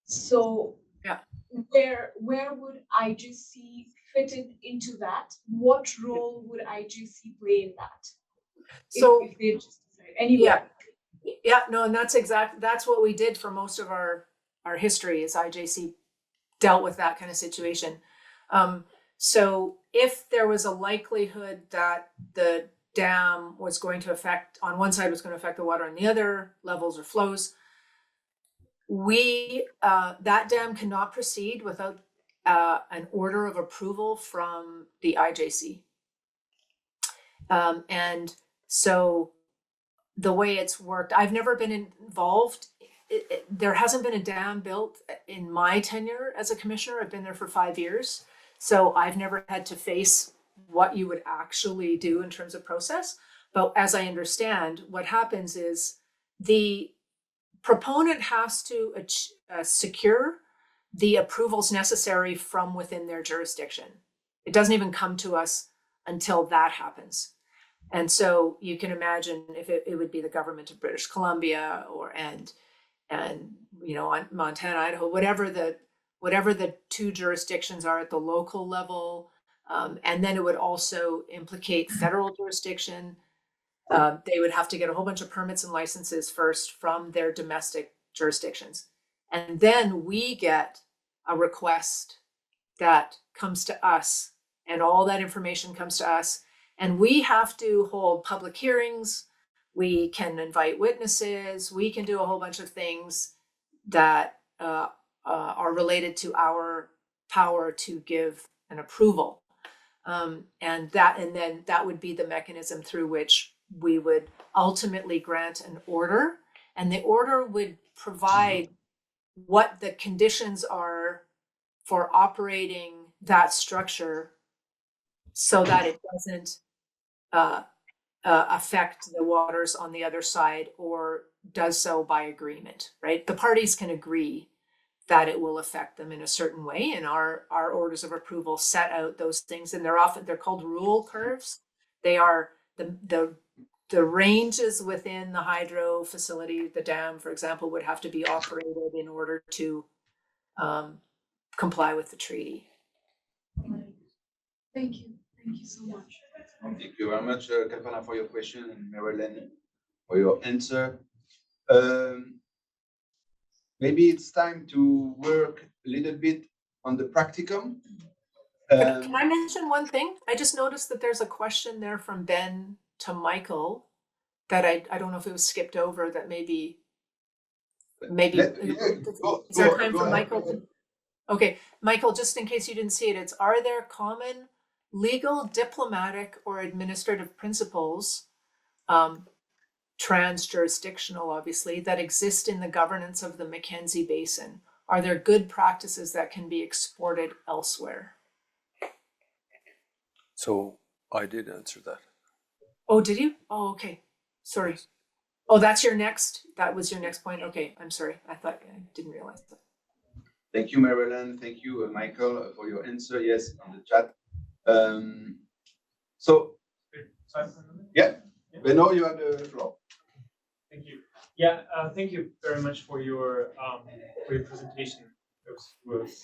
Speaker 11: So
Speaker 5: yeah,
Speaker 11: where would IGC fit into that? What role would IGC play in that?
Speaker 5: So
Speaker 11: if they just decide anywhere.
Speaker 5: Yeah, no, and that's what we did for most of our history, is IJC dealt with that kind of situation. So if there was a likelihood that the dam was going to affect, on one side was going to affect the water, on the other, levels or flows, that dam cannot proceed without an order of approval from the IJC. And so the way it's worked, I've never been involved. There hasn't been a dam built in my tenure as a commissioner. I've been there for 5 years. So I've never had to face what you would actually do in terms of process. But as I understand, what happens is the proponent has to secure the approvals necessary from within their jurisdiction. It doesn't even come to us until that happens. And so you can imagine if it would be the government of British Columbia and Montana, Idaho, whatever the two jurisdictions are at the local level, and then it would also implicate federal jurisdiction. They would have to get a whole bunch of permits and licenses first from their domestic jurisdictions. And then we get a request that comes to us, and all that information comes to us. And we have to hold public hearings. We can invite witnesses. We can do a whole bunch of things that are related to our power to give an approval. And then that would be the mechanism through which we would ultimately grant an order. And the order would provide what the conditions are for operating that structure so that it doesn't affect the waters on the other side, or does so by agreement, right? The parties can agree that it will affect them in a certain way, and our orders of approval set out those things, and they're called rule curves. They are the ranges within the hydro facility, the dam, for example, would have to be operated in order to comply with the treaty.
Speaker 11: Thank you so much.
Speaker 2: Thank you very much, Kalpana, for your question, and Marilyn for your answer. Maybe it's time to work a little bit on the practicum.
Speaker 5: Can I mention one thing? I just noticed that there's a question there from Ben to Michael that I don't know if it was skipped over, that maybe is there time for Michael to? Okay, Michael, just in case you didn't see it, it's, are there common legal, diplomatic, or administrative principles, trans-jurisdictional obviously, that exist in the governance of the Mackenzie Basin? Are there good practices that can be exported elsewhere?
Speaker 9: So I did answer that.
Speaker 5: Oh, did you? Oh, okay. Sorry. Oh, that was your next point? Okay, I'm sorry. I didn't realize that.
Speaker 2: Thank you, Marilyn. Thank you, Michael, for your answer. Yes, on the chat. So, yeah, Beno, you have the floor.
Speaker 3: Thank you. Yeah, thank you very much for your presentation. It was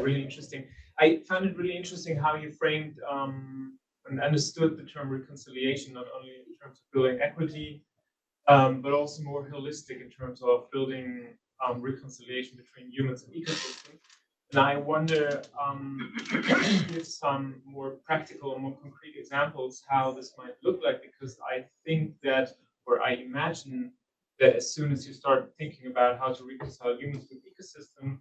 Speaker 3: really interesting. I found it really interesting how you framed and understood the term reconciliation, not only in terms of building equity, but also more holistic in terms of building reconciliation between humans and ecosystems. And I wonder if you can give some more practical and more concrete examples how this might look like, because I think that, or I imagine that as soon as you start thinking about how to reconcile humans with ecosystem,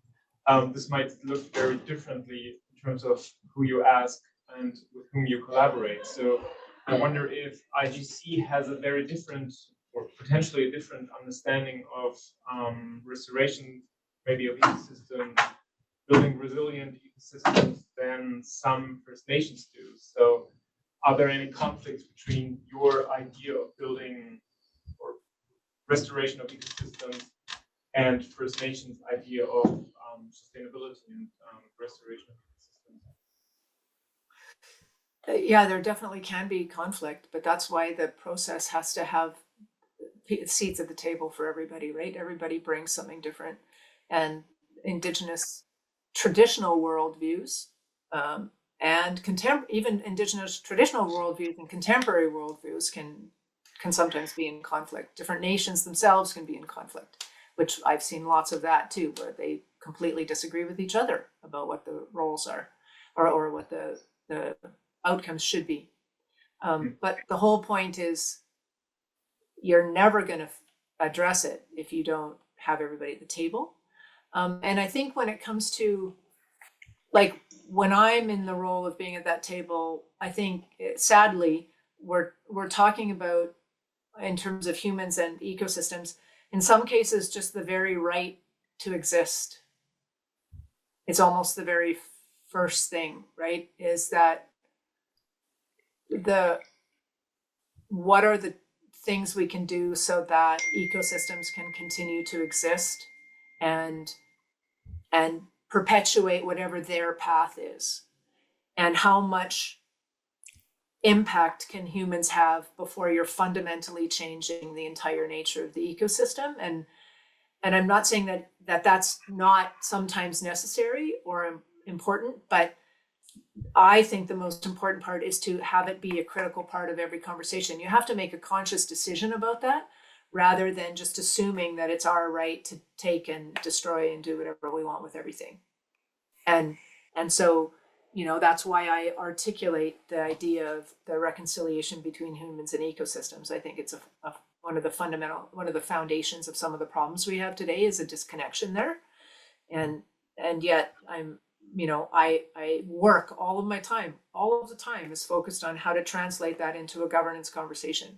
Speaker 3: this might look very differently in terms of who you ask and with whom you collaborate. So I wonder if IGC has a very different or potentially a different understanding of restoration, maybe of ecosystems, building resilient ecosystems than some First Nations do. So are there any conflicts between your idea of building or restoration of ecosystems and First Nations idea of sustainability and restoration of ecosystems?
Speaker 5: Yeah, there definitely can be conflict, but that's why the process has to have seats at the table for everybody, right? Everybody brings something different, and Indigenous traditional worldviews and even Indigenous traditional worldviews and contemporary worldviews can sometimes be in conflict. Different nations themselves can be in conflict, which I've seen lots of that too, where they completely disagree with each other about what the roles are or what the outcomes should be. But the whole point is you're never going to address it if you don't have everybody at the table. And I think when it comes to, like, when I'm in the role of being at that table, I think sadly we're talking about, in terms of humans and ecosystems, in some cases just the very right to exist. It's almost the very first thing, right? Is that what are the things we can do so that ecosystems can continue to exist and perpetuate whatever their path is, and how much impact can humans have before you're fundamentally changing the entire nature of the ecosystem. And I'm not saying that that's not sometimes necessary or important, but I think the most important part is to have it be a critical part of every conversation. You have to make a conscious decision about that, rather than just assuming that it's our right to take and destroy and do whatever we want with everything. And so, that's why I articulate the idea of the reconciliation between humans and ecosystems. I think it's one of the foundations of some of the problems we have today is a disconnection there. And yet I work all of the time is focused on how to translate that into a governance conversation.